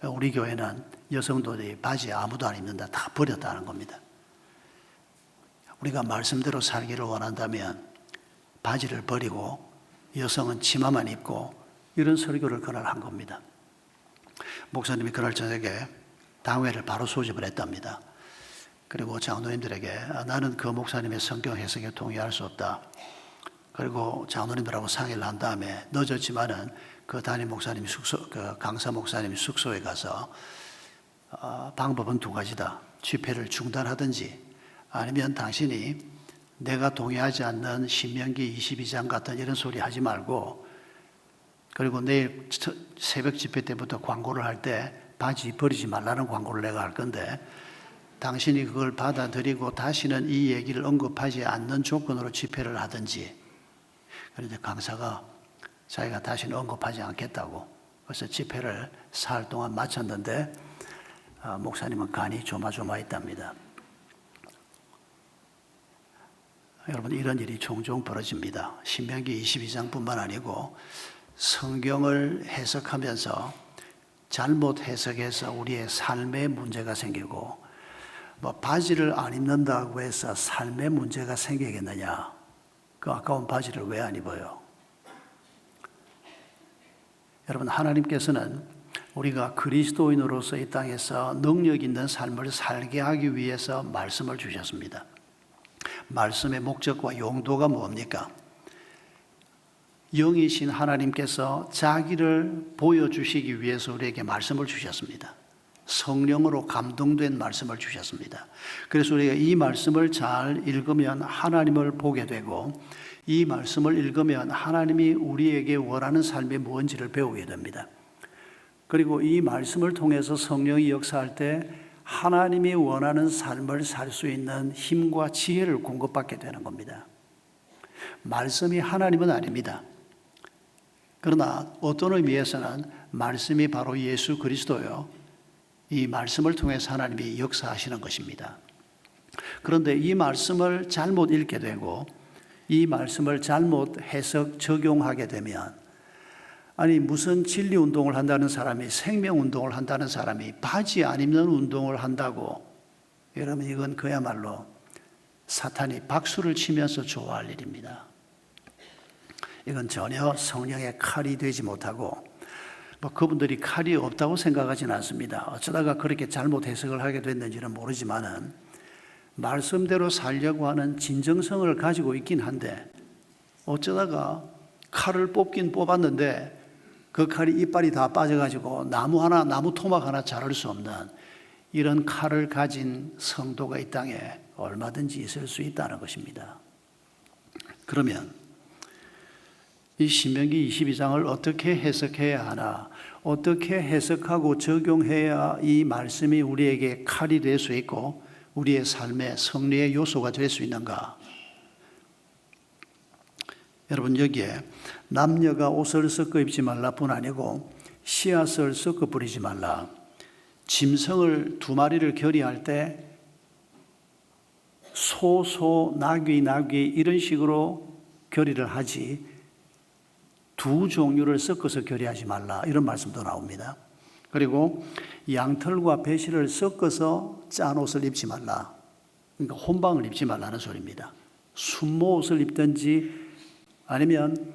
우리 교회는 여성들이 바지 아무도 안 입는다. 다 버렸다는 겁니다. 우리가 말씀대로 살기를 원한다면 바지를 버리고 여성은 치마만 입고 이런 설교를 그날 한 겁니다. 목사님이 그날 저녁에 당회를 바로 소집을 했답니다. 그리고 장로님들에게 나는 그 목사님의 성경 해석에 동의할 수 없다. 그리고 장로님들하고 상의를 한 다음에 늦었지만은 그 담임 목사님 그 강사 목사님 숙소에 가서 방법은 두 가지다. 집회를 중단하든지 아니면 당신이 내가 동의하지 않는 신명기 22장 같은 이런 소리 하지 말고, 그리고 내일 새벽 집회 때부터 광고를 할 때 바지 버리지 말라는 광고를 내가 할 건데, 당신이 그걸 받아들이고 다시는 이 얘기를 언급하지 않는 조건으로 집회를 하든지. 그런데 강사가 자기가 다시는 언급하지 않겠다고, 그래서 집회를 사흘 동안 마쳤는데 목사님은 간이 조마조마했답니다. 여러분, 이런 일이 종종 벌어집니다. 신명기 22장뿐만 아니고 성경을 해석하면서 잘못 해석해서 우리의 삶에 문제가 생기고, 바지를 안 입는다고 해서 삶에 문제가 생기겠느냐? 그 아까운 바지를 왜 안 입어요? 여러분, 하나님께서는 우리가 그리스도인으로서 이 땅에서 능력 있는 삶을 살게 하기 위해서 말씀을 주셨습니다. 말씀의 목적과 용도가 뭡니까? 영이신 하나님께서 자기를 보여주시기 위해서 우리에게 말씀을 주셨습니다. 성령으로 감동된 말씀을 주셨습니다. 그래서 우리가 이 말씀을 잘 읽으면 하나님을 보게 되고, 이 말씀을 읽으면 하나님이 우리에게 원하는 삶이 뭔지를 배우게 됩니다. 그리고 이 말씀을 통해서 성령이 역사할 때 하나님이 원하는 삶을 살 수 있는 힘과 지혜를 공급받게 되는 겁니다. 말씀이 하나님은 아닙니다. 그러나 어떤 의미에서는 말씀이 바로 예수 그리스도요, 이 말씀을 통해서 하나님이 역사하시는 것입니다. 그런데 이 말씀을 잘못 읽게 되고 이 말씀을 잘못 해석 적용하게 되면, 아니 무슨 진리 운동을 한다는 사람이, 생명 운동을 한다는 사람이 바지 안 입는 운동을 한다고, 여러분 이건 그야말로 사탄이 박수를 치면서 좋아할 일입니다. 이건 전혀 성령의 칼이 되지 못하고, 그분들이 칼이 없다고 생각하지는 않습니다. 어쩌다가 그렇게 잘못 해석을 하게 됐는지는 모르지만은 말씀대로 살려고 하는 진정성을 가지고 있긴 한데, 어쩌다가 칼을 뽑긴 뽑았는데 그 칼이 이빨이 다 빠져가지고 나무 토막 하나 자를 수 없는 이런 칼을 가진 성도가 이 땅에 얼마든지 있을 수 있다는 것입니다. 그러면 이 신명기 22장을 어떻게 해석해야 하나, 어떻게 해석하고 적용해야 이 말씀이 우리에게 칼이 될 수 있고 우리의 삶의 승리의 요소가 될 수 있는가? 여러분, 여기에 남녀가 옷을 섞어 입지 말라뿐 아니고 씨앗을 섞어 뿌리지 말라, 짐승을 두 마리를 결의할 때 소, 나귀 이런 식으로 결의를 하지 두 종류를 섞어서 결의하지 말라, 이런 말씀도 나옵니다. 그리고 양털과 배실을 섞어서 짠 옷을 입지 말라, 그러니까 혼방을 입지 말라는 소리입니다. 순모 옷을 입든지 아니면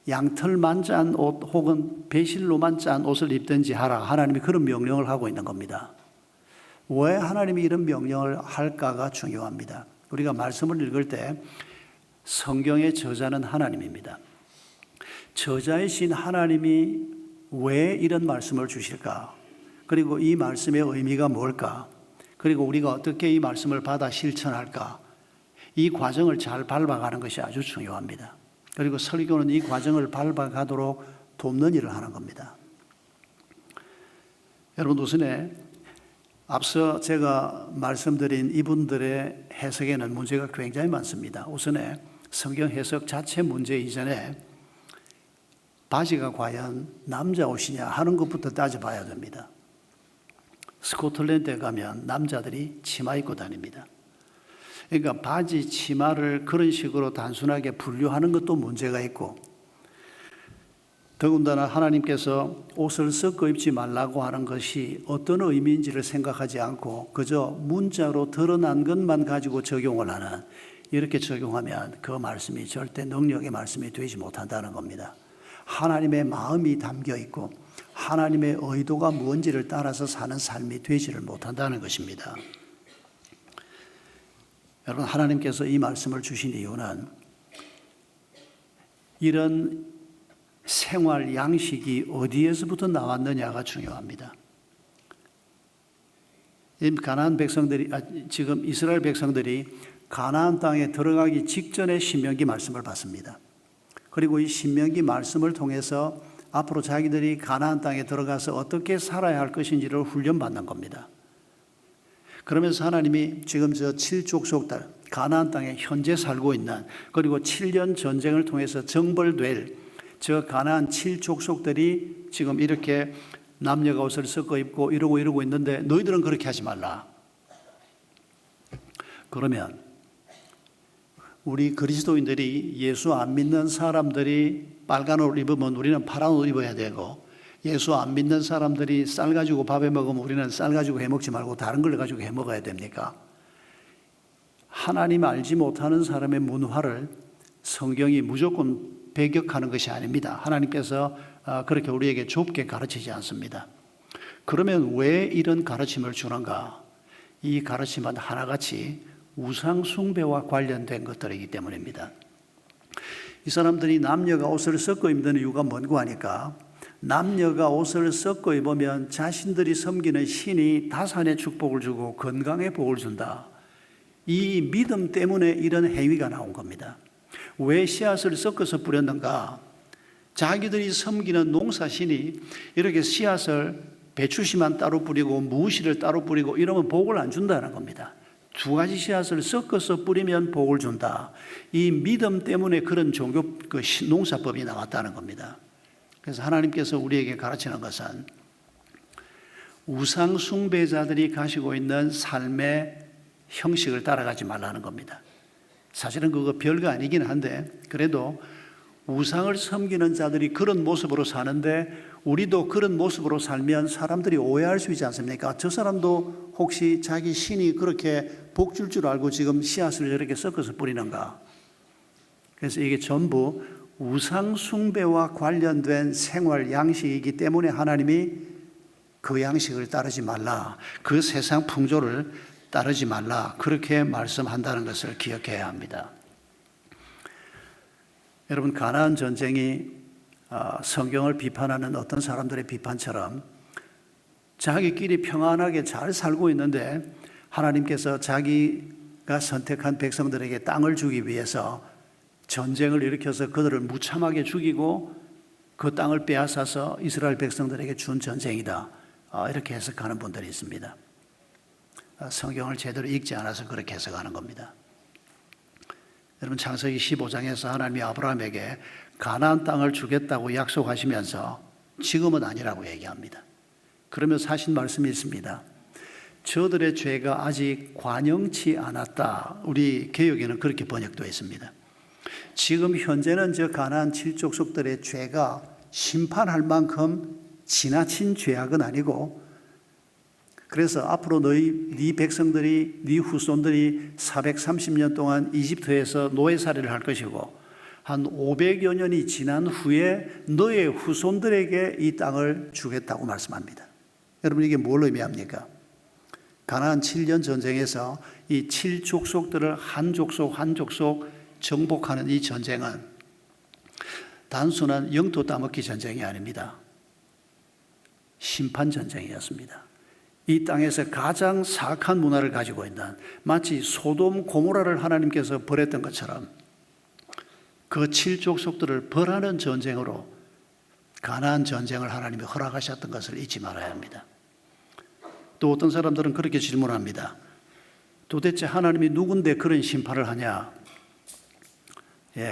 양털만 짠 옷 혹은 배실로만 짠 옷을 입든지 하라, 하나님이 그런 명령을 하고 있는 겁니다. 왜 하나님이 이런 명령을 할까가 중요합니다. 우리가 말씀을 읽을 때 성경의 저자는 하나님입니다. 저자이신 하나님이 왜 이런 말씀을 주실까? 그리고 이 말씀의 의미가 뭘까? 그리고 우리가 어떻게 이 말씀을 받아 실천할까? 이 과정을 잘 밟아가는 것이 아주 중요합니다. 그리고 설교는 이 과정을 밟아가도록 돕는 일을 하는 겁니다. 여러분, 우선에 앞서 제가 말씀드린 이분들의 해석에는 문제가 굉장히 많습니다. 우선에 성경 해석 자체 문제 이전에 바지가 과연 남자 옷이냐 하는 것부터 따져봐야 됩니다. 스코틀랜드에 가면 남자들이 치마 입고 다닙니다. 그러니까 바지, 치마를 그런 식으로 단순하게 분류하는 것도 문제가 있고, 더군다나 하나님께서 옷을 섞어 입지 말라고 하는 것이 어떤 의미인지를 생각하지 않고 그저 문자로 드러난 것만 가지고 적용을 하는, 이렇게 적용하면 그 말씀이 절대 능력의 말씀이 되지 못한다는 겁니다. 하나님의 마음이 담겨 있고 하나님의 의도가 뭔지를 따라서 사는 삶이 되지를 못한다는 것입니다. 여러분, 하나님께서 이 말씀을 주신 이유는 이런 생활 양식이 어디에서부터 나왔느냐가 중요합니다. 가나안 백성들이 지금 이스라엘 백성들이 가나안 땅에 들어가기 직전에 신명기 말씀을 받습니다. 그리고 이 신명기 말씀을 통해서 앞으로 자기들이 가나안 땅에 들어가서 어떻게 살아야 할 것인지를 훈련받는 겁니다. 그러면서 하나님이 지금 저 7족속들 가나안 땅에 현재 살고 있는, 그리고 7년 전쟁을 통해서 정벌될 저 가나안 7족속들이 지금 이렇게 남녀가 옷을 섞어 입고 이러고 있는데 너희들은 그렇게 하지 말라. 그러면 우리 그리스도인들이 예수 안 믿는 사람들이 빨간 옷을 입으면 우리는 파란 옷 입어야 되고, 예수 안 믿는 사람들이 쌀 가지고 밥해 먹으면 우리는 쌀 가지고 해 먹지 말고 다른 걸 가지고 해 먹어야 됩니까? 하나님 알지 못하는 사람의 문화를 성경이 무조건 배격하는 것이 아닙니다. 하나님께서 그렇게 우리에게 좁게 가르치지 않습니다. 그러면 왜 이런 가르침을 주는가? 이 가르침은 하나같이 우상 숭배와 관련된 것들이기 때문입니다. 이 사람들이 남녀가 옷을 섞어 입는 이유가 뭔고 하니까, 남녀가 옷을 섞어 입으면 자신들이 섬기는 신이 다산의 축복을 주고 건강의 복을 준다. 이 믿음 때문에 이런 행위가 나온 겁니다. 왜 씨앗을 섞어서 뿌렸는가? 자기들이 섬기는 농사신이 이렇게 씨앗을 배추씨만 따로 뿌리고 무씨를 따로 뿌리고 이러면 복을 안 준다는 겁니다. 두 가지 씨앗을 섞어서 뿌리면 복을 준다. 이 믿음 때문에 그런 종교 농사법이 나왔다는 겁니다. 그래서 하나님께서 우리에게 가르치는 것은 우상 숭배자들이 가지고 있는 삶의 형식을 따라가지 말라는 겁니다. 사실은 그거 별거 아니긴 한데, 그래도 우상을 섬기는 자들이 그런 모습으로 사는데 우리도 그런 모습으로 살면 사람들이 오해할 수 있지 않습니까? 저 사람도 혹시 자기 신이 그렇게 복 줄 줄 알고 지금 씨앗을 이렇게 섞어서 뿌리는가? 그래서 이게 전부 우상 숭배와 관련된 생활 양식이기 때문에 하나님이 그 양식을 따르지 말라, 그 세상 풍조를 따르지 말라, 그렇게 말씀한다는 것을 기억해야 합니다. 여러분, 가나안 전쟁이 성경을 비판하는 어떤 사람들의 비판처럼 자기끼리 평안하게 잘 살고 있는데 하나님께서 자기가 선택한 백성들에게 땅을 주기 위해서 전쟁을 일으켜서 그들을 무참하게 죽이고 그 땅을 빼앗아서 이스라엘 백성들에게 준 전쟁이다, 이렇게 해석하는 분들이 있습니다. 성경을 제대로 읽지 않아서 그렇게 해석하는 겁니다. 여러분, 창세기 15장에서 하나님이 아브라함에게 가나안 땅을 주겠다고 약속하시면서 지금은 아니라고 얘기합니다. 그러면서 하신 말씀이 있습니다. 저들의 죄가 아직 관영치 않았다. 우리 개역에는 그렇게 번역되어 있습니다. 지금 현재는 저 가나안 7족속들의 죄가 심판할 만큼 지나친 죄악은 아니고, 그래서 앞으로 네 백성들이, 네 후손들이 430년 동안 이집트에서 노예살이를 할 것이고 한 500여 년이 지난 후에 너의 후손들에게 이 땅을 주겠다고 말씀합니다. 여러분, 이게 뭘 의미합니까? 가나안 7년 전쟁에서 이 7족속들을 한 족속 한 족속 정복하는 이 전쟁은 단순한 영토 따먹기 전쟁이 아닙니다. 심판 전쟁이었습니다. 이 땅에서 가장 사악한 문화를 가지고 있는, 마치 소돔 고모라를 하나님께서 벌했던 것처럼 그 7족속들을 벌하는 전쟁으로 가나안 전쟁을 하나님이 허락하셨던 것을 잊지 말아야 합니다. 또 어떤 사람들은 그렇게 질문합니다. 도대체 하나님이 누군데 그런 심판을 하냐?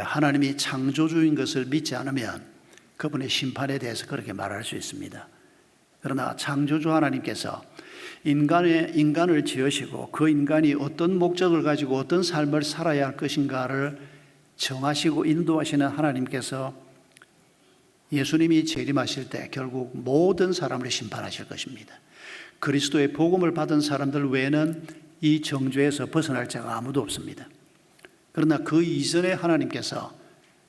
하나님이 창조주인 것을 믿지 않으면 그분의 심판에 대해서 그렇게 말할 수 있습니다. 그러나 창조주 하나님께서 인간을 지으시고 그 인간이 어떤 목적을 가지고 어떤 삶을 살아야 할 것인가를 정하시고 인도하시는 하나님께서 예수님이 재림하실 때 결국 모든 사람을 심판하실 것입니다. 그리스도의 복음을 받은 사람들 외에는 이 정죄에서 벗어날 자가 아무도 없습니다. 그러나 그 이전에 하나님께서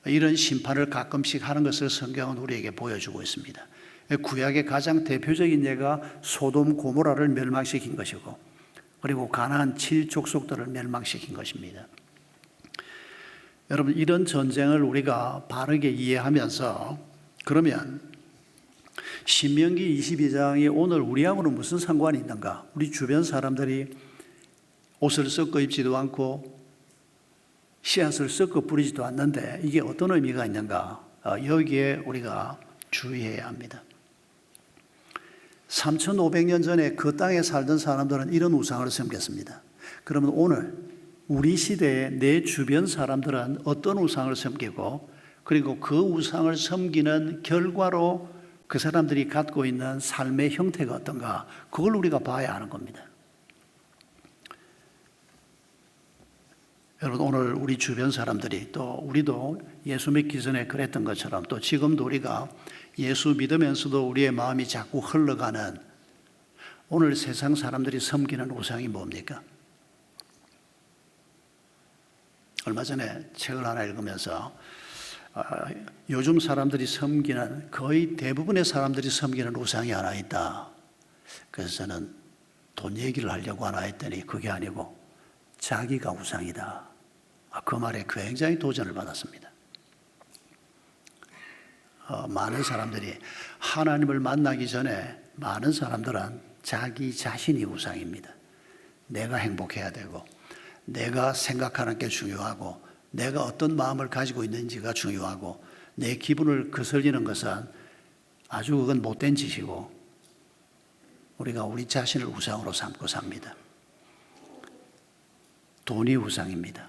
이런 심판을 가끔씩 하는 것을 성경은 우리에게 보여주고 있습니다. 구약의 가장 대표적인 예가 소돔 고모라를 멸망시킨 것이고, 그리고 가나안 7족속들을 멸망시킨 것입니다. 여러분, 이런 전쟁을 우리가 바르게 이해하면서, 그러면 신명기 22장이 오늘 우리하고는 무슨 상관이 있는가? 우리 주변 사람들이 옷을 섞어 입지도 않고 씨앗을 섞어 뿌리지도 않는데 이게 어떤 의미가 있는가? 여기에 우리가 주의해야 합니다. 3,500년 전에 그 땅에 살던 사람들은 이런 우상을 섬겼습니다. 그러면 오늘 우리 시대에 내 주변 사람들은 어떤 우상을 섬기고 그리고 그 우상을 섬기는 결과로 그 사람들이 갖고 있는 삶의 형태가 어떤가? 그걸 우리가 봐야 하는 겁니다. 여러분, 오늘 우리 주변 사람들이 또 우리도 예수 믿기 전에 그랬던 것처럼 또 지금도 우리가 예수 믿으면서도 우리의 마음이 자꾸 흘러가는 오늘 세상 사람들이 섬기는 우상이 뭡니까? 얼마 전에 책을 하나 읽으면서 요즘 사람들이 섬기는 거의 대부분의 사람들이 섬기는 우상이 하나 있다. 그래서 저는 돈 얘기를 하려고 하나 했더니 그게 아니고 자기가 우상이다. 그 말에 굉장히 도전을 받았습니다. 많은 사람들이 하나님을 만나기 전에 많은 사람들은 자기 자신이 우상입니다. 내가 행복해야 되고 내가 생각하는 게 중요하고 내가 어떤 마음을 가지고 있는지가 중요하고 내 기분을 거슬리는 것은 아주 그건 못된 짓이고 우리가 우리 자신을 우상으로 삼고 삽니다. 돈이 우상입니다.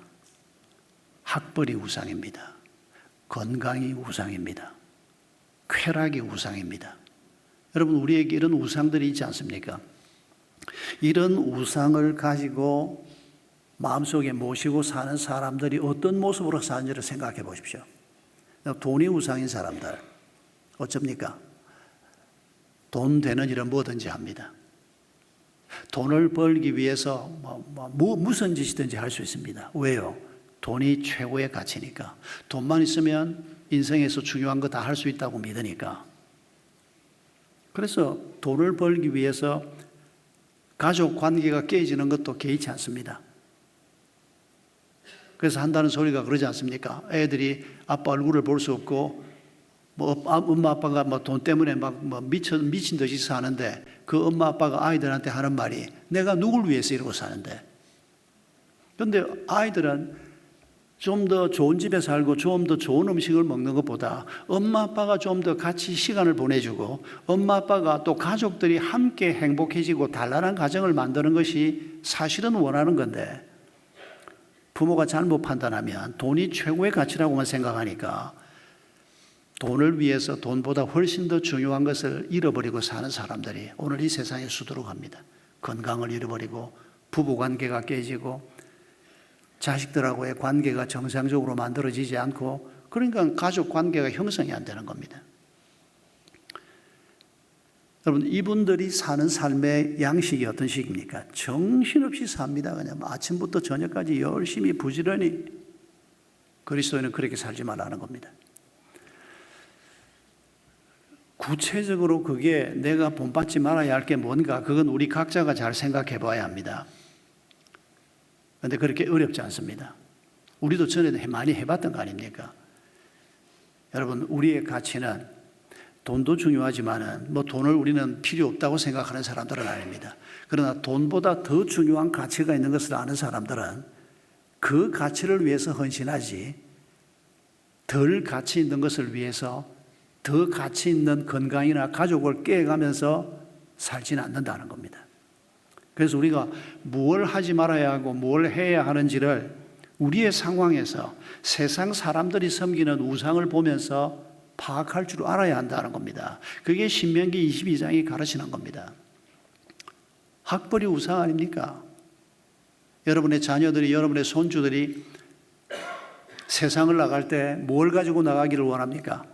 학벌이 우상입니다. 건강이 우상입니다. 쾌락이 우상입니다. 여러분, 우리에게 이런 우상들이 있지 않습니까? 이런 우상을 가지고 마음속에 모시고 사는 사람들이 어떤 모습으로 사는지를 생각해 보십시오. 돈이 우상인 사람들 어쩝니까? 돈 되는 일은 뭐든지 합니다. 돈을 벌기 위해서 무슨 짓이든지 할 수 있습니다. 왜요? 돈이 최고의 가치니까. 돈만 있으면 인생에서 중요한 거 다 할 수 있다고 믿으니까. 그래서 돈을 벌기 위해서 가족 관계가 깨지는 것도 개의치 않습니다. 그래서 한다는 소리가 그러지 않습니까? 애들이 아빠 얼굴을 볼 수 없고 엄마 아빠가 돈 때문에 미친 듯이 사는데 그 엄마 아빠가 아이들한테 하는 말이 내가 누굴 위해서 이러고 사는데. 그런데 아이들은 좀 더 좋은 집에 살고 좀 더 좋은 음식을 먹는 것보다 엄마 아빠가 좀 더 같이 시간을 보내주고 엄마 아빠가 또 가족들이 함께 행복해지고 단란한 가정을 만드는 것이 사실은 원하는 건데 부모가 잘못 판단하면 돈이 최고의 가치라고만 생각하니까 돈을 위해서 돈보다 훨씬 더 중요한 것을 잃어버리고 사는 사람들이 오늘 이 세상에 수두룩합니다. 건강을 잃어버리고 부부관계가 깨지고 자식들하고의 관계가 정상적으로 만들어지지 않고 그러니까 가족 관계가 형성이 안 되는 겁니다. 여러분, 이분들이 사는 삶의 양식이 어떤 식입니까? 정신없이 삽니다. 그냥 아침부터 저녁까지 열심히 부지런히. 그리스도인은 그렇게 살지 말라는 겁니다. 구체적으로 그게 내가 본받지 말아야 할 게 뭔가 그건 우리 각자가 잘 생각해 봐야 합니다. 그런데 그렇게 어렵지 않습니다. 우리도 전에 많이 해봤던 거 아닙니까? 여러분, 우리의 가치는 돈도 중요하지만은 돈을 우리는 필요 없다고 생각하는 사람들은 아닙니다. 그러나 돈보다 더 중요한 가치가 있는 것을 아는 사람들은 그 가치를 위해서 헌신하지 덜 가치 있는 것을 위해서 더 가치 있는 건강이나 가족을 깨가면서 살지는 않는다는 겁니다. 그래서 우리가 무엇을 하지 말아야 하고 뭘 해야 하는지를 우리의 상황에서 세상 사람들이 섬기는 우상을 보면서 파악할 줄 알아야 한다는 겁니다. 그게 신명기 22장이 가르치는 겁니다. 학벌이 우상 아닙니까? 여러분의 자녀들이, 여러분의 손주들이 세상을 나갈 때 뭘 가지고 나가기를 원합니까?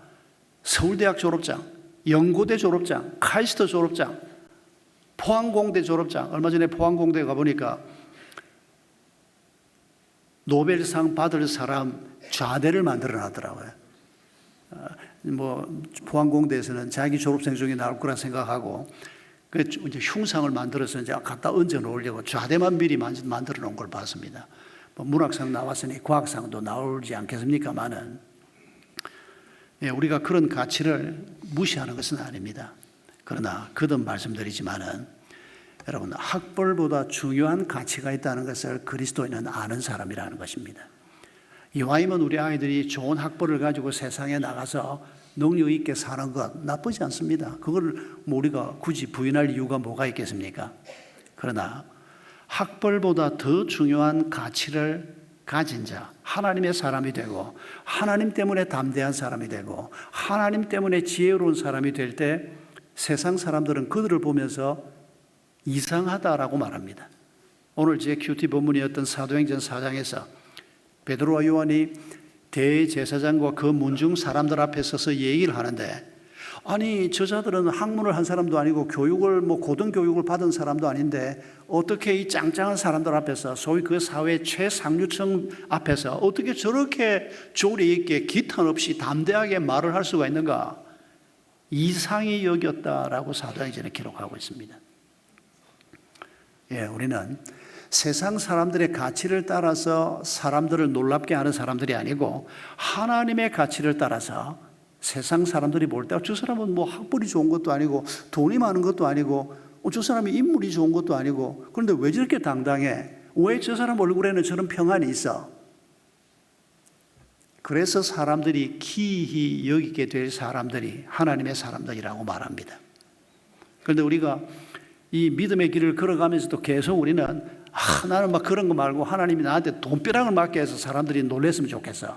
서울대학 졸업장, 연고대 졸업장, 카이스트 졸업장, 포항공대 졸업장. 얼마 전에 포항공대 가보니까 노벨상 받을 사람 좌대를 만들어 놨더라고요. 포항공대에서는 자기 졸업생 중에 나올 거라 생각하고 그 이제 흉상을 만들어서 이제 갖다 얹어 놓으려고 좌대만 미리 만들어 놓은 걸 봤습니다. 문학상 나왔으니 과학상도 나오지 않겠습니까마는 우리가 그런 가치를 무시하는 것은 아닙니다. 그러나 거듭 말씀드리지만은 여러분, 학벌보다 중요한 가치가 있다는 것을 그리스도인은 아는 사람이라는 것입니다. 이와이면 우리 아이들이 좋은 학벌을 가지고 세상에 나가서 능력 있게 사는 것 나쁘지 않습니다. 그걸 우리가 굳이 부인할 이유가 뭐가 있겠습니까? 그러나 학벌보다 더 중요한 가치를 가진 자, 하나님의 사람이 되고 하나님 때문에 담대한 사람이 되고 하나님 때문에 지혜로운 사람이 될 때 세상 사람들은 그들을 보면서 이상하다라고 말합니다. 오늘 제 큐티 본문이었던 사도행전 4장에서 베드로와 요한이 대제사장과 그 문중 사람들 앞에 서서 얘기를 하는데, 아니 저자들은 학문을 한 사람도 아니고 교육을 고등교육을 받은 사람도 아닌데 어떻게 이 짱짱한 사람들 앞에서, 소위 그 사회 최상류층 앞에서 어떻게 저렇게 조리 있게 기탄 없이 담대하게 말을 할 수가 있는가? 이상히 여겼다라고 사도행전에 기록하고 있습니다. 예, 우리는 세상 사람들의 가치를 따라서 사람들을 놀랍게 하는 사람들이 아니고 하나님의 가치를 따라서 세상 사람들이 볼 때 저 사람은 뭐 학벌이 좋은 것도 아니고 돈이 많은 것도 아니고 저 사람이 인물이 좋은 것도 아니고 그런데 왜 저렇게 당당해? 왜 저 사람 얼굴에는 저런 평안이 있어? 그래서 사람들이 기이히 여기게 될 사람들이 하나님의 사람들이라고 말합니다. 그런데 우리가 이 믿음의 길을 걸어가면서도 계속 우리는 나는 막 그런 거 말고 하나님이 나한테 돈벼락을 맞게 해서 사람들이 놀랬으면 좋겠어.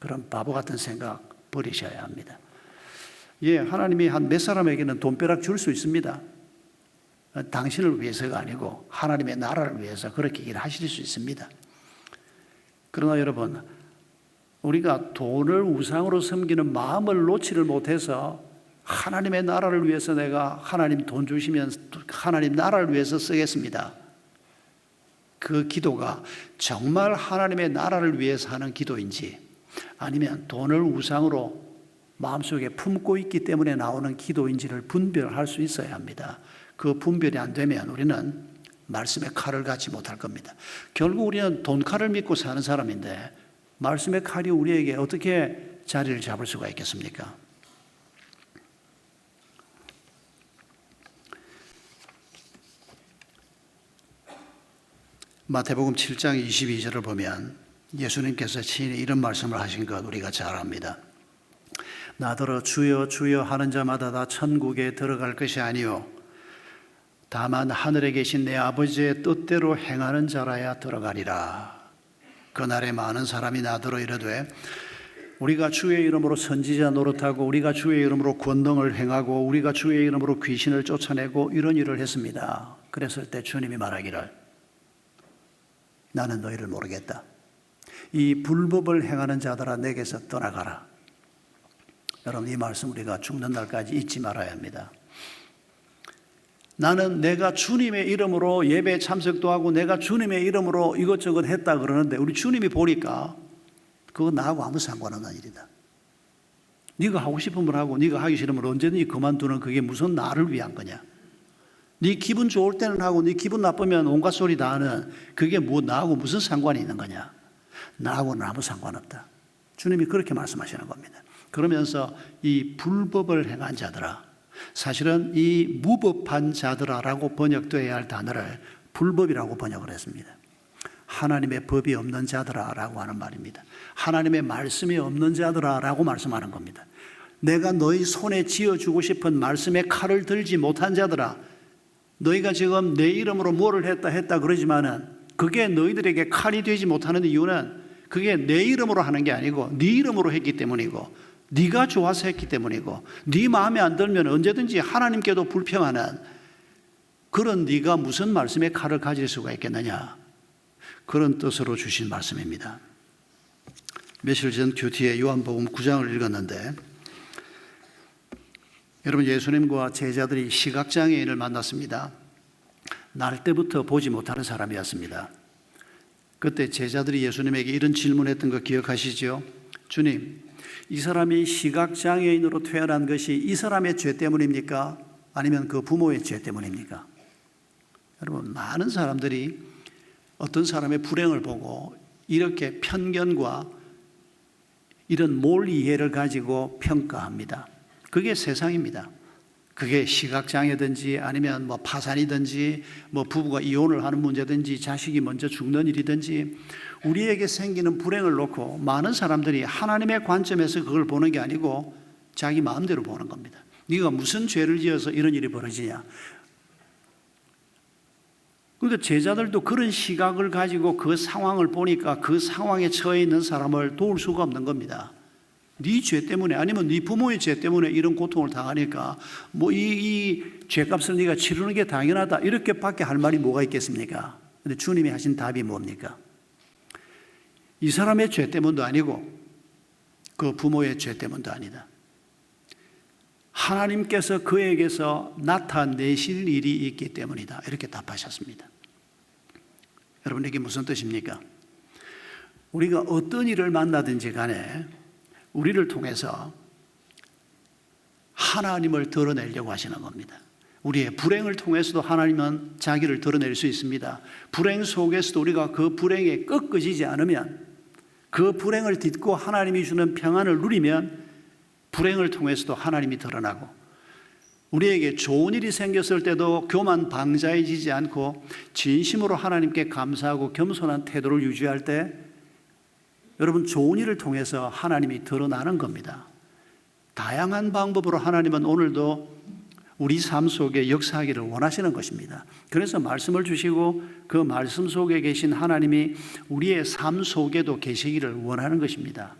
그런 바보 같은 생각 버리셔야 합니다. 예, 하나님이 한 몇 사람에게는 돈벼락 줄 수 있습니다. 당신을 위해서가 아니고 하나님의 나라를 위해서 그렇게 일하실 수 있습니다. 그러나 여러분, 우리가 돈을 우상으로 섬기는 마음을 놓지를 못해서 하나님의 나라를 위해서 내가 하나님 돈 주시면 하나님 나라를 위해서 쓰겠습니다. 그 기도가 정말 하나님의 나라를 위해서 하는 기도인지 아니면 돈을 우상으로 마음속에 품고 있기 때문에 나오는 기도인지를 분별할 수 있어야 합니다. 그 분별이 안 되면 우리는 말씀의 칼을 갖지 못할 겁니다. 결국 우리는 돈칼을 믿고 사는 사람인데 말씀의 칼이 우리에게 어떻게 자리를 잡을 수가 있겠습니까? 마태복음 7장 22절을 보면 예수님께서 친히 이런 말씀을 하신 것 우리가 잘 압니다. 나더러 주여 주여 하는 자마다 다 천국에 들어갈 것이 아니요 다만 하늘에 계신 내 아버지의 뜻대로 행하는 자라야 들어가리라. 그날에 많은 사람이 나더러 이르되 우리가 주의 이름으로 선지자 노릇하고 우리가 주의 이름으로 권능을 행하고 우리가 주의 이름으로 귀신을 쫓아내고 이런 일을 했습니다. 그랬을 때 주님이 말하기를 나는 너희를 모르겠다. 이 불법을 행하는 자들아 내게서 떠나가라. 여러분, 이 말씀 우리가 죽는 날까지 잊지 말아야 합니다. 나는 내가 주님의 이름으로 예배 참석도 하고 내가 주님의 이름으로 이것저것 했다 그러는데 우리 주님이 보니까 그거 나하고 아무 상관없는 일이다. 네가 하고 싶으면 하고 네가 하기 싫으면 언제든지 그만두는 그게 무슨 나를 위한 거냐. 네 기분 좋을 때는 하고 네 기분 나쁘면 온갖 소리 다 하는 그게 뭐 나하고 무슨 상관이 있는 거냐. 나하고는 아무 상관없다. 주님이 그렇게 말씀하시는 겁니다. 그러면서 이 불법을 행한 자들아, 사실은 이 무법한 자들아라고 번역되어야 할 단어를 불법이라고 번역을 했습니다. 하나님의 법이 없는 자들아라고 하는 말입니다. 하나님의 말씀이 없는 자들아라고 말씀하는 겁니다. 내가 너희 손에 쥐어주고 싶은 말씀의 칼을 들지 못한 자들아, 너희가 지금 내 이름으로 뭐를 했다 그러지만은 그게 너희들에게 칼이 되지 못하는 이유는 그게 내 이름으로 하는 게 아니고 네 이름으로 했기 때문이고 네가 좋아서 했기 때문이고 네 마음에 안 들면 언제든지 하나님께도 불평하는 그런 네가 무슨 말씀의 칼을 가질 수가 있겠느냐, 그런 뜻으로 주신 말씀입니다. 며칠 전 큐티에 요한복음 9장을 읽었는데 여러분, 예수님과 제자들이 시각장애인을 만났습니다. 날 때부터 보지 못하는 사람이었습니다. 그때 제자들이 예수님에게 이런 질문했던 거 기억하시죠? 주님, 이 사람이 시각장애인으로 태어난 것이 이 사람의 죄 때문입니까? 아니면 그 부모의 죄 때문입니까? 여러분, 많은 사람들이 어떤 사람의 불행을 보고 이렇게 편견과 이런 몰 이해를 가지고 평가합니다. 그게 세상입니다. 그게 시각장애든지 아니면 뭐 파산이든지 뭐 부부가 이혼을 하는 문제든지 자식이 먼저 죽는 일이든지 우리에게 생기는 불행을 놓고 많은 사람들이 하나님의 관점에서 그걸 보는 게 아니고 자기 마음대로 보는 겁니다. 네가 무슨 죄를 지어서 이런 일이 벌어지냐. 그러니까 제자들도 그런 시각을 가지고 그 상황을 보니까 그 상황에 처해 있는 사람을 도울 수가 없는 겁니다. 네 죄 때문에 아니면 네 부모의 죄 때문에 이런 고통을 당하니까 뭐 이 죄값을 네가 치르는 게 당연하다 이렇게밖에 할 말이 뭐가 있겠습니까? 근데 주님이 하신 답이 뭡니까? 이 사람의 죄 때문도 아니고 그 부모의 죄 때문도 아니다. 하나님께서 그에게서 나타내실 일이 있기 때문이다. 이렇게 답하셨습니다. 여러분 이게 무슨 뜻입니까? 우리가 어떤 일을 만나든지 간에 우리를 통해서 하나님을 드러내려고 하시는 겁니다. 우리의 불행을 통해서도 하나님은 자기를 드러낼 수 있습니다. 불행 속에서도 우리가 그 불행에 꺾어지지 않으면 그 불행을 딛고 하나님이 주는 평안을 누리면 불행을 통해서도 하나님이 드러나고 우리에게 좋은 일이 생겼을 때도 교만 방자해지지 않고 진심으로 하나님께 감사하고 겸손한 태도를 유지할 때 여러분 좋은 일을 통해서 하나님이 드러나는 겁니다. 다양한 방법으로 하나님은 오늘도 우리 삶 속에 역사하기를 원하시는 것입니다. 그래서 말씀을 주시고 그 말씀 속에 계신 하나님이 우리의 삶 속에도 계시기를 원하는 것입니다.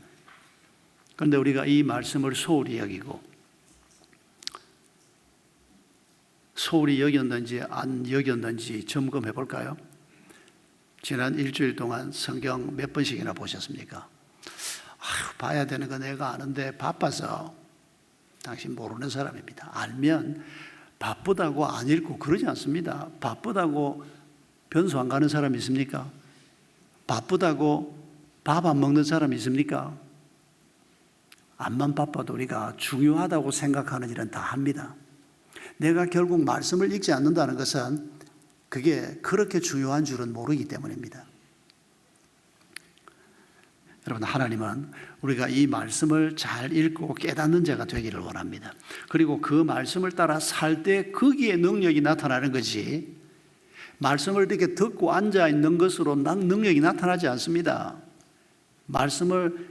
그런데 우리가 이 말씀을 소홀히 여기고 소홀히 여겼는지 안 여겼는지 점검해 볼까요? 지난 일주일 동안 성경 몇 번씩이나 보셨습니까? 봐야 되는 거 내가 아는데 바빠서. 당신 모르는 사람입니다. 알면 바쁘다고 안 읽고 그러지 않습니다. 바쁘다고 변소 안 가는 사람 있습니까? 바쁘다고 밥 안 먹는 사람 있습니까? 암만 바빠도 우리가 중요하다고 생각하는 일은 다 합니다. 내가 결국 말씀을 읽지 않는다는 것은 그게 그렇게 중요한 줄은 모르기 때문입니다. 여러분 하나님은 우리가 이 말씀을 잘 읽고 깨닫는 자가 되기를 원합니다. 그리고 그 말씀을 따라 살 때 거기에 능력이 나타나는 거지 말씀을 이렇게 듣고 앉아있는 것으로 능력이 나타나지 않습니다. 말씀을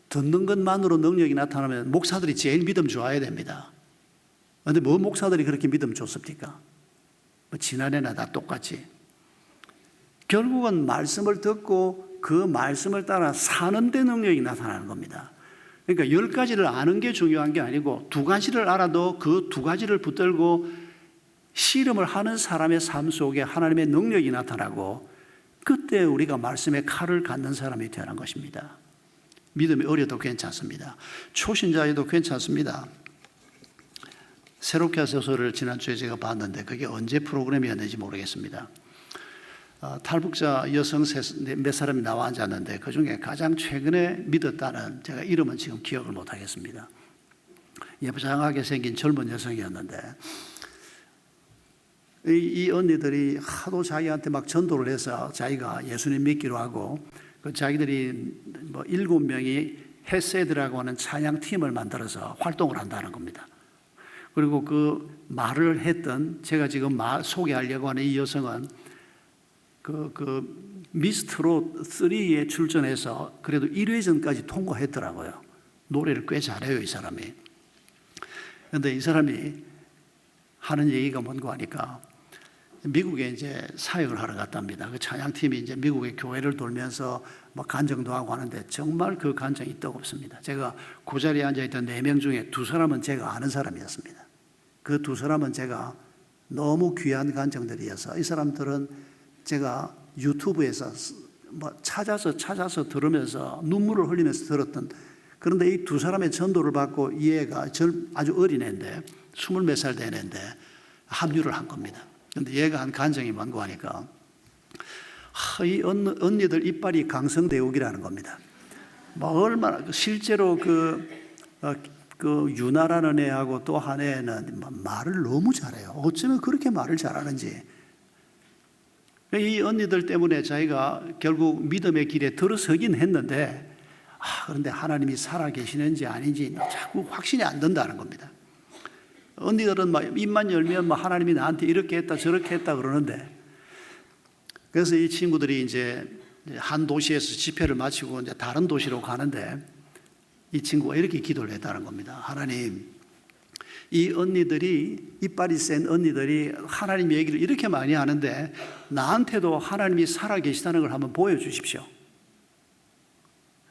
듣는 것만으로 능력이 나타나면 목사들이 제일 믿음 좋아야 됩니다. 그런데 뭐 목사들이 그렇게 믿음 좋습니까? 뭐 지난해나 다 똑같이. 결국은 말씀을 듣고 그 말씀을 따라 사는 데 능력이 나타나는 겁니다. 그러니까 10가지를 아는 게 중요한 게 아니고 2가지를 알아도 그 2가지를 붙들고 씨름을 하는 사람의 삶 속에 하나님의 능력이 나타나고 그때 우리가 말씀의 칼을 갖는 사람이 되는 것입니다. 믿음이 어려도 괜찮습니다. 초신자에도 괜찮습니다. 새롭게 하소서를 지난주에 제가 봤는데 그게 언제 프로그램이었는지 모르겠습니다. 탈북자 여성 몇 사람이 나와 앉았는데 그중에 가장 최근에 믿었다는 제가 이름은 지금 기억을 못하겠습니다. 예쁘장하게 생긴 젊은 여성이었는데 이 언니들이 하도 자기한테 막 전도를 해서 자기가 예수님 믿기로 하고 그 자기들이 뭐 7명이 헤세드라고 하는 찬양팀을 만들어서 활동을 한다는 겁니다. 그리고 그 말을 했던 제가 지금 소개하려고 하는 이 여성은 그 미스트롯 3에 출전해서 그래도 1회전까지 통과했더라고요. 노래를 꽤 잘해요, 이 사람이. 그런데 이 사람이 하는 얘기가 뭔가 하니까 미국에 이제 사역을 하러 갔답니다. 그 찬양팀이 이제 미국의 교회를 돌면서 막 간증도 하고 하는데 정말 그 간증이 뜨겁습니다. 제가 그 자리에 앉아있던 4명 중에 2사람은 제가 아는 사람이었습니다. 그 2사람은 제가 너무 귀한 간증들이어서 이 사람들은 제가 유튜브에서 뭐 찾아서 들으면서 눈물을 흘리면서 들었던 그런데 이 2사람의 전도를 받고 이 애가 아주 어린 애인데 20몇 살 된 애인데 합류를 한 겁니다. 그런데 얘가 한 간증이 뭔고 하니까 이 언니들 이빨이 강성대옥이라는 겁니다. 뭐 얼마나 실제로 그 유나라는 애하고 또 한 애는 말을 너무 잘해요. 어쩌면 그렇게 말을 잘하는지. 이 언니들 때문에 자기가 결국 믿음의 길에 들어서긴 했는데 그런데 하나님이 살아계시는지 아닌지 자꾸 확신이 안 든다는 겁니다. 언니들은 막 입만 열면 막 하나님이 나한테 이렇게 했다 저렇게 했다 그러는데, 그래서 이 친구들이 이제 한 도시에서 집회를 마치고 이제 다른 도시로 가는데 이 친구가 이렇게 기도를 했다는 겁니다. 하나님, 이 언니들이, 이빨이 센 언니들이 하나님 얘기를 이렇게 많이 하는데 나한테도 하나님이 살아계시다는 걸 한번 보여주십시오.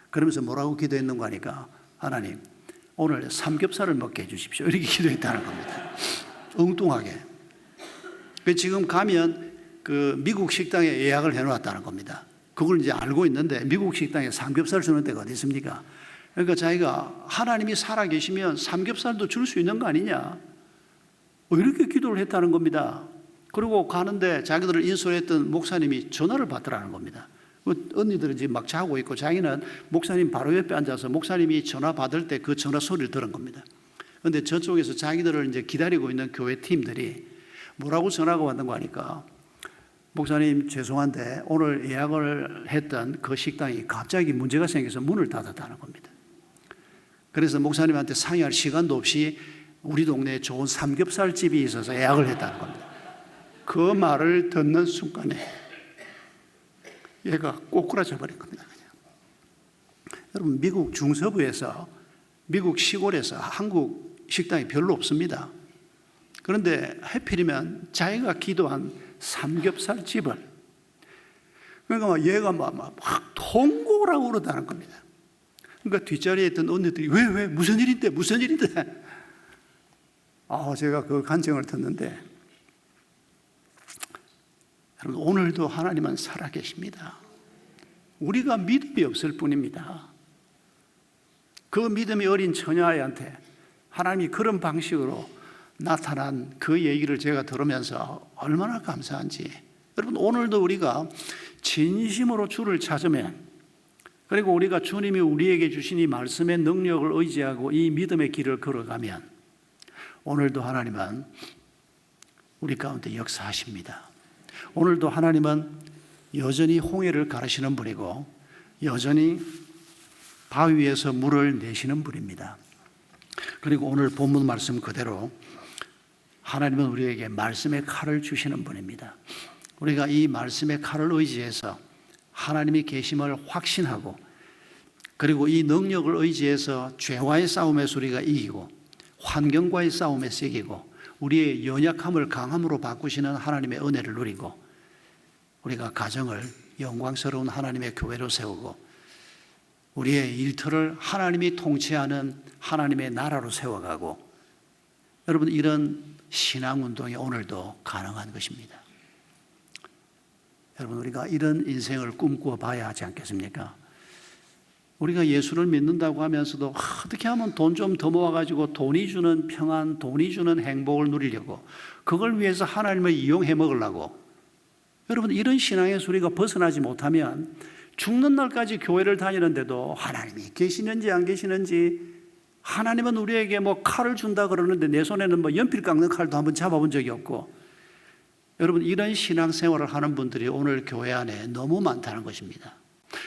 그러면서 뭐라고 기도했는가 하니까, 하나님, 오늘 삼겹살을 먹게 해주십시오. 이렇게 기도했다는 겁니다. 엉뚱하게. 지금 가면 그 미국 식당에 예약을 해놓았다는 겁니다. 그걸 이제 알고 있는데 미국 식당에 삼겹살 주는 데가 어디 있습니까? 그러니까 자기가 하나님이 살아계시면 삼겹살도 줄 수 있는 거 아니냐, 이렇게 기도를 했다는 겁니다. 그리고 가는데 자기들을 인솔했던 목사님이 전화를 받더라는 겁니다. 언니들은 지금 막 자고 있고 자기는 목사님 바로 옆에 앉아서 목사님이 전화 받을 때 그 전화 소리를 들은 겁니다. 그런데 저쪽에서 자기들을 이제 기다리고 있는 교회 팀들이 뭐라고 전화가 왔는가 하니까, 목사님 죄송한데 오늘 예약을 했던 그 식당이 갑자기 문제가 생겨서 문을 닫았다는 겁니다. 그래서 목사님한테 상의할 시간도 없이 우리 동네에 좋은 삼겹살 집이 있어서 예약을 했다는 겁니다. 그 말을 듣는 순간에 얘가 꼬꾸라져 버린 겁니다. 그냥. 여러분, 미국 중서부에서, 미국 시골에서 한국 식당이 별로 없습니다. 그런데 하필이면 자기가 기도한 삼겹살 집을, 그러니까 얘가 막 통곡을 하고 그러다는 겁니다. 그러니까 뒷자리에 있던 언니들이 왜 무슨 일인데 제가 그 간증을 듣는데, 여러분, 오늘도 하나님은 살아계십니다. 우리가 믿음이 없을 뿐입니다. 그 믿음이 어린 처녀아이한테 하나님이 그런 방식으로 나타난 그 얘기를 제가 들으면서 얼마나 감사한지. 여러분, 오늘도 우리가 진심으로 주를 찾으면, 그리고 우리가 주님이 우리에게 주신 이 말씀의 능력을 의지하고 이 믿음의 길을 걸어가면 오늘도 하나님은 우리 가운데 역사하십니다. 오늘도 하나님은 여전히 홍해를 가르시는 분이고 여전히 바위 위에서 물을 내시는 분입니다. 그리고 오늘 본문 말씀 그대로 하나님은 우리에게 말씀의 칼을 주시는 분입니다. 우리가 이 말씀의 칼을 의지해서 하나님이 계심을 확신하고, 그리고 이 능력을 의지해서 죄와의 싸움에서 우리가 이기고 환경과의 싸움에서 이기고 우리의 연약함을 강함으로 바꾸시는 하나님의 은혜를 누리고, 우리가 가정을 영광스러운 하나님의 교회로 세우고 우리의 일터를 하나님이 통치하는 하나님의 나라로 세워가고, 여러분, 이런 신앙운동이 오늘도 가능한 것입니다. 여러분, 우리가 이런 인생을 꿈꾸어 봐야 하지 않겠습니까? 우리가 예수를 믿는다고 하면서도 어떻게 하면 돈 좀 더 모아가지고 돈이 주는 평안, 돈이 주는 행복을 누리려고, 그걸 위해서 하나님을 이용해 먹으려고, 여러분, 이런 신앙에서 우리가 벗어나지 못하면 죽는 날까지 교회를 다니는데도 하나님이 계시는지 안 계시는지, 하나님은 우리에게 뭐 칼을 준다 그러는데 내 손에는 뭐 연필 깎는 칼도 한번 잡아본 적이 없고, 여러분, 이런 신앙생활을 하는 분들이 오늘 교회 안에 너무 많다는 것입니다.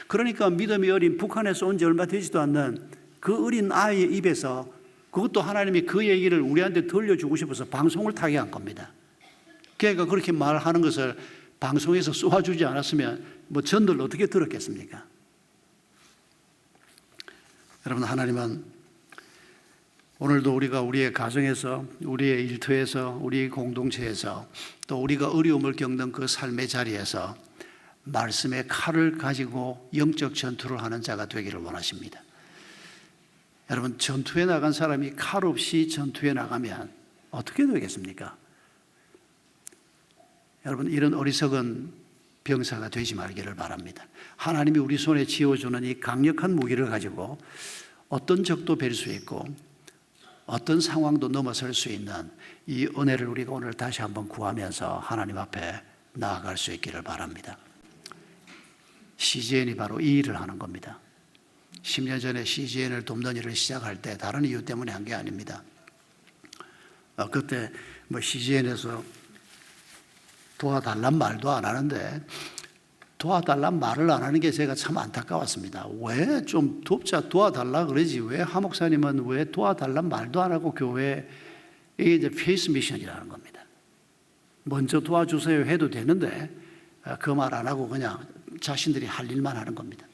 그러니까 믿음이 어린 북한에서 온 지 얼마 되지도 않는 그 어린 아이의 입에서, 그것도 하나님이 그 얘기를 우리한테 들려주고 싶어서 방송을 타게 한 겁니다. 걔가 그렇게 말하는 것을 방송에서 쏘아주지 않았으면 뭐 전들 어떻게 들었겠습니까? 여러분, 하나님은 오늘도 우리가 우리의 가정에서, 우리의 일터에서, 우리의 공동체에서, 또 우리가 어려움을 겪는 그 삶의 자리에서 말씀의 칼을 가지고 영적 전투를 하는 자가 되기를 원하십니다. 여러분, 전투에 나간 사람이 칼 없이 전투에 나가면 어떻게 되겠습니까? 여러분, 이런 어리석은 병사가 되지 말기를 바랍니다. 하나님이 우리 손에 쥐어주는 이 강력한 무기를 가지고 어떤 적도 뵐 수 있고 어떤 상황도 넘어설 수 있는 이 은혜를 우리가 오늘 다시 한번 구하면서 하나님 앞에 나아갈 수 있기를 바랍니다. CGN이 바로 이 일을 하는 겁니다. 10년 전에 CGN을 돕는 일을 시작할 때 다른 이유 때문에 한 게 아닙니다. 그때 뭐 CGN에서 도와달란 말도 안 하는데, 도와달란 말을 안 하는 게 제가 참 안타까웠습니다. 왜 좀 돕자 도와달라 그러지, 왜 하목사님은 왜 도와달란 말도 안 하고 교회에 이게 이제 페이스 미션이라는 겁니다. 먼저 도와주세요 해도 되는데 그 말 안 하고 그냥 자신들이 할 일만 하는 겁니다.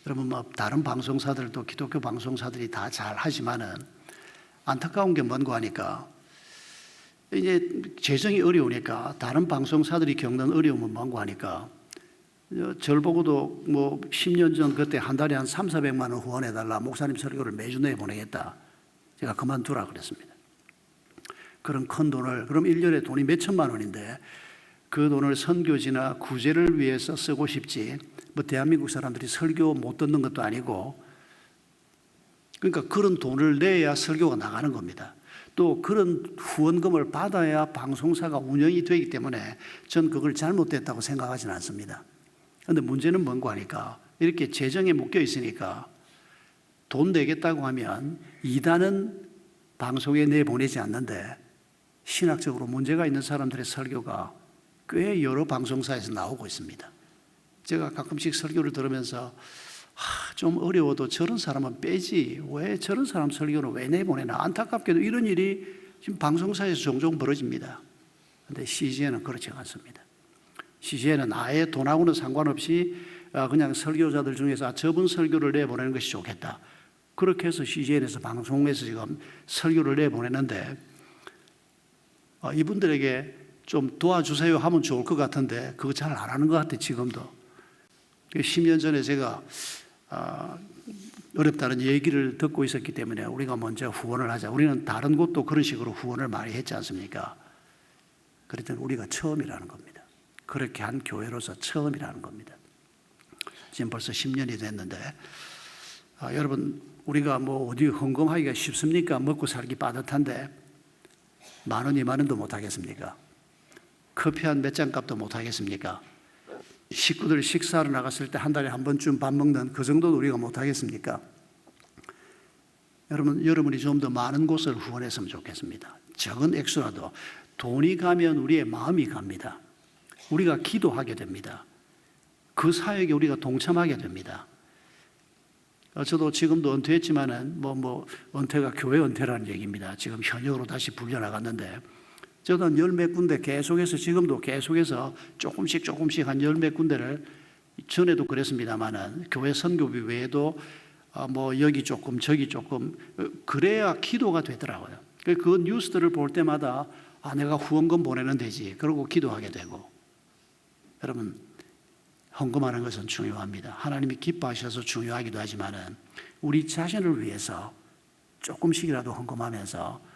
여러분 뭐 다른 방송사들도 기독교 방송사들이 다 잘 하지만은 안타까운 게 뭔가 하니까 이제 재정이 어려우니까 다른 방송사들이 겪는 어려움은 뭔가 하니까 절 보고도 뭐 10년 전 그때 한 달에 한 3,400만 원 후원해달라, 목사님 설교를 매주 내보내겠다, 제가 그만두라 그랬습니다. 그런 큰 돈을, 그럼 1년에 돈이 몇 천만 원인데 그 돈을 선교지나 구제를 위해서 쓰고 싶지 뭐 대한민국 사람들이 설교 못 듣는 것도 아니고, 그러니까 그런 돈을 내야 설교가 나가는 겁니다. 또 그런 후원금을 받아야 방송사가 운영이 되기 때문에 전 그걸 잘못됐다고 생각하지는 않습니다. 그런데 문제는 뭔가 하니까 이렇게 재정에 묶여 있으니까 돈 내겠다고 하면 이단은 방송에 내보내지 않는데 신학적으로 문제가 있는 사람들의 설교가 꽤 여러 방송사에서 나오고 있습니다. 제가 가끔씩 설교를 들으면서 좀 어려워도 저런 사람은 빼지, 왜 저런 사람 설교는 왜 내보내나. 안타깝게도 이런 일이 지금 방송사에서 종종 벌어집니다. 그런데 CGN은 그렇지 않습니다. CGN은 아예 돈하고는 상관없이 그냥 설교자들 중에서 저분 설교를 내보내는 것이 좋겠다, 그렇게 해서 CGN에서 방송에서 지금 설교를 내보내는데 이분들에게 좀 도와주세요 하면 좋을 것 같은데 그거 잘 안 하는 것 같아요. 지금도 10년 전에 제가 어렵다는 얘기를 듣고 있었기 때문에 우리가 먼저 후원을 하자. 우리는 다른 곳도 그런 식으로 후원을 많이 했지 않습니까? 그랬더니 우리가 처음이라는 겁니다. 그렇게 한 교회로서 처음이라는 겁니다. 지금 벌써 10년이 됐는데 여러분, 우리가 뭐 어디 헌금하기가 쉽습니까? 먹고 살기 빠듯한데 10,000원, 20,000원도 못 하겠습니까? 커피 한 몇 잔 값도 못 하겠습니까? 식구들 식사하러 나갔을 때 한 달에 한 번쯤 밥 먹는 그 정도도 우리가 못 하겠습니까? 여러분이 좀 더 많은 곳을 후원했으면 좋겠습니다. 적은 액수라도. 돈이 가면 우리의 마음이 갑니다. 우리가 기도하게 됩니다. 그 사역에 우리가 동참하게 됩니다. 저도 지금도 은퇴했지만은 은퇴가 교회 은퇴라는 얘기입니다. 지금 현역으로 다시 불려나갔는데 저도 한 10몇 군데 계속해서, 지금도 계속해서 조금씩 한 10몇 군데를, 전에도 그랬습니다만은 교회 선교비 외에도 여기 조금 저기 조금, 그래야 기도가 되더라고요. 그 뉴스들을 볼 때마다 내가 후원금 보내면 되지, 그러고 기도하게 되고. 여러분, 헌금하는 것은 중요합니다. 하나님이 기뻐하셔서 중요하기도 하지만은 우리 자신을 위해서 조금씩이라도 헌금하면서,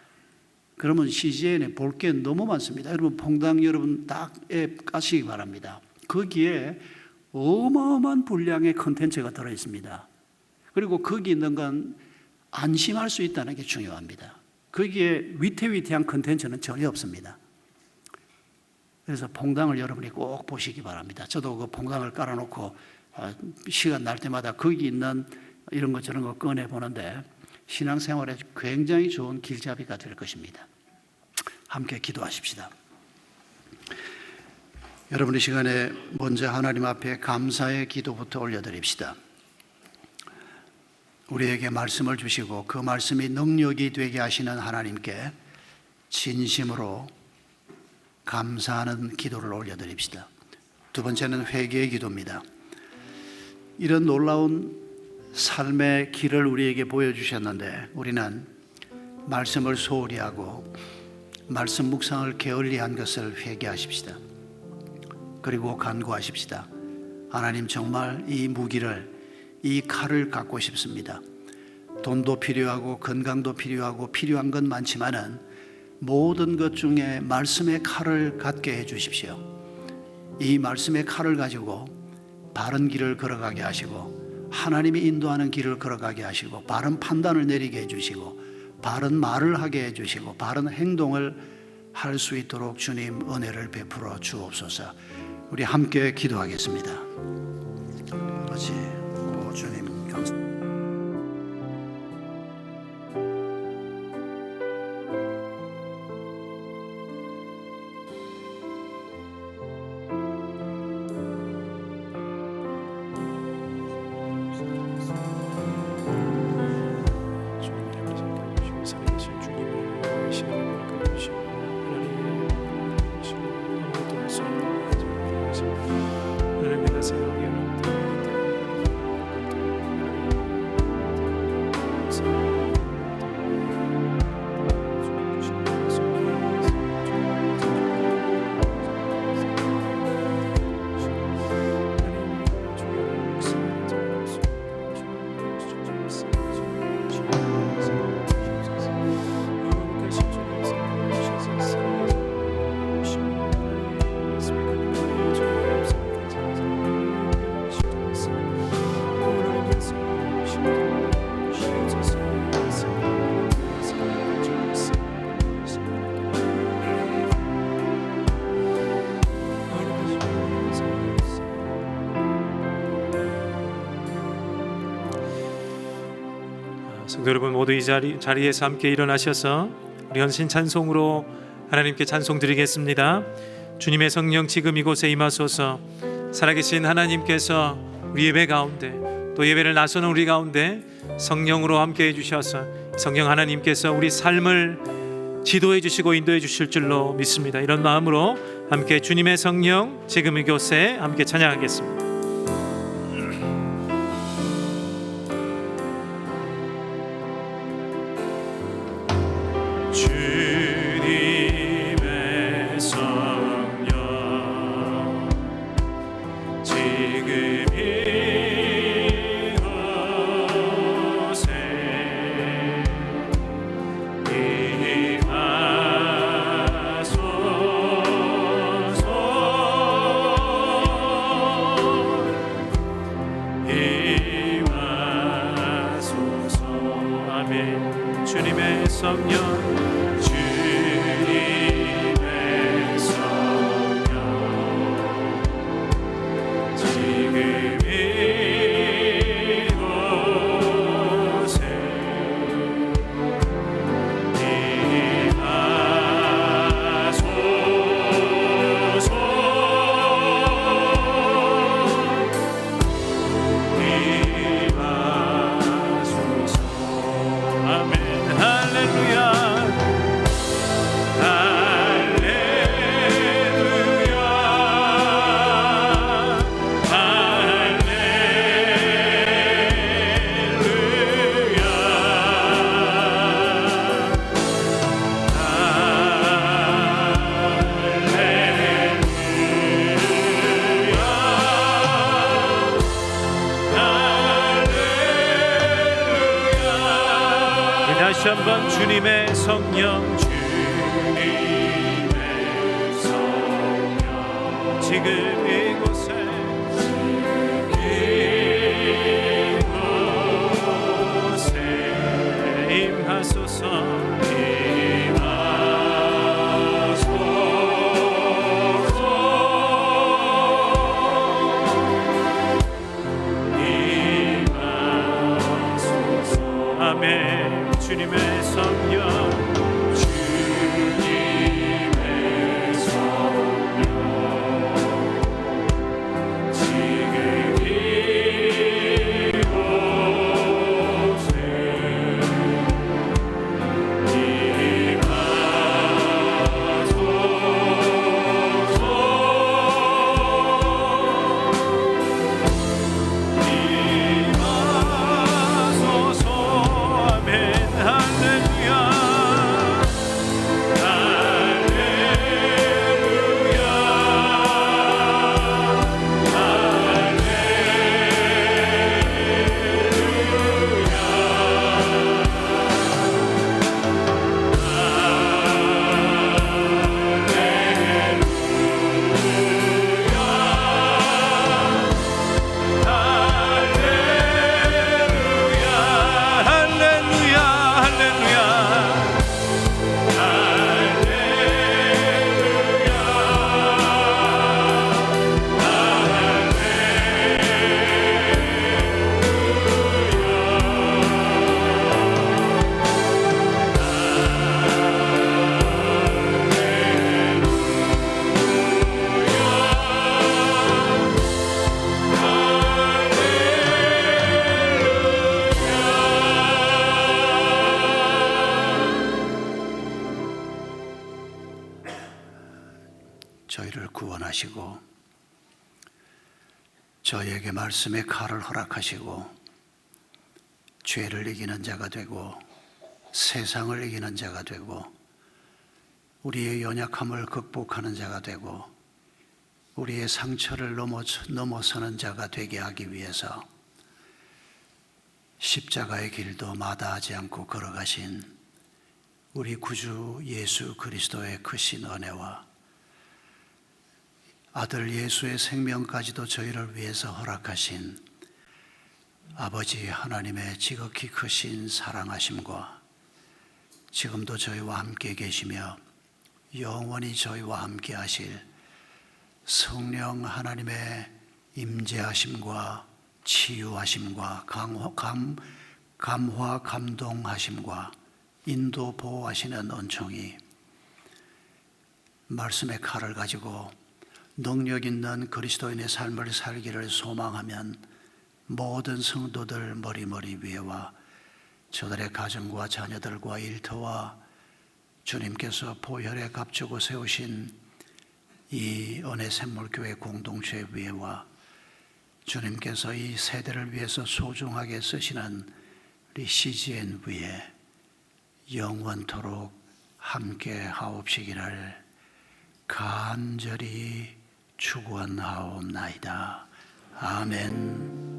그러면 CGN에 볼 게 너무 많습니다. 여러분, 퐁당 여러분 딱 앱 까시기 바랍니다. 거기에 어마어마한 분량의 컨텐츠가 들어있습니다. 그리고 거기 있는 건 안심할 수 있다는 게 중요합니다. 거기에 위태위태한 컨텐츠는 전혀 없습니다. 그래서 퐁당을 여러분이 꼭 보시기 바랍니다. 저도 그 퐁당을 깔아놓고 시간 날 때마다 거기 있는 이런 것 저런 거 꺼내보는데 신앙생활에 굉장히 좋은 길잡이가 될 것입니다. 함께 기도하십시다. 여러분, 이 시간에 먼저 하나님 앞에 감사의 기도부터 올려드립시다. 우리에게 말씀을 주시고 그 말씀이 능력이 되게 하시는 하나님께 진심으로 감사하는 기도를 올려드립시다. 두 번째는 회개의 기도입니다. 이런 놀라운 삶의 길을 우리에게 보여주셨는데 우리는 말씀을 소홀히 하고 말씀 묵상을 게을리한 것을 회개하십시다. 그리고 간구하십시다. 하나님, 정말 이 무기를, 이 칼을 갖고 싶습니다. 돈도 필요하고 건강도 필요하고 필요한 건 많지만은 모든 것 중에 말씀의 칼을 갖게 해 주십시오. 이 말씀의 칼을 가지고 바른 길을 걸어가게 하시고 하나님이 인도하는 길을 걸어가게 하시고 바른 판단을 내리게 해주시고 바른 말을 하게 해주시고 바른 행동을 할 수 있도록 주님 은혜를 베풀어 주옵소서. 우리 함께 기도하겠습니다. 아버지, 주님 감사합니다. 살아계신 주님을 성도 여러분 모두 이 자리에서 함께 일어나셔서 우리 헌신 찬송으로 하나님께 찬송 드리겠습니다. 주님의 성령 지금 이곳에 임하소서. 살아계신 하나님께서 우리 예배 가운데 또 예배를 나서는 우리 가운데 성령으로 함께 해주셔서 성령 하나님께서 우리 삶을 지도해 주시고 인도해 주실 줄로 믿습니다. 이런 마음으로 함께 주님의 성령 지금 이곳에 함께 찬양하겠습니다. 주님의 성령 지금 이곳에 임하소서. 아멘. 주님의 성령 다시 한번 주님의 성령 주님의 성령 지금 이곳에 임하소서. 아멘. 주님의 성령 주님의 성령 지금 이곳에 저희를 구원하시고 저희에게 말씀의 칼을 허락하시고 죄를 이기는 자가 되고 세상을 이기는 자가 되고 우리의 연약함을 극복하는 자가 되고 우리의 상처를 넘어서는 자가 되게 하기 위해서 십자가의 길도 마다하지 않고 걸어가신 우리 구주 예수 그리스도의 크신 은혜와 아들 예수의 생명까지도 저희를 위해서 허락하신 아버지 하나님의 지극히 크신 사랑하심과 지금도 저희와 함께 계시며 영원히 저희와 함께 하실 성령 하나님의 임재하심과 치유하심과 감화 감동하심과 인도 보호하시는 은총이 말씀의 칼을 가지고 능력 있는 그리스도인의 삶을 살기를 소망하면 모든 성도들 머리머리 위에와 저들의 가정과 자녀들과 일터와 주님께서 보혈에 값주고 세우신 이 은혜 샘물교회 공동체 위에와 주님께서 이 세대를 위해서 소중하게 쓰시는 우리 CGN 위에 영원토록 함께 하옵시기를 간절히 축원하옵나이다. 아멘.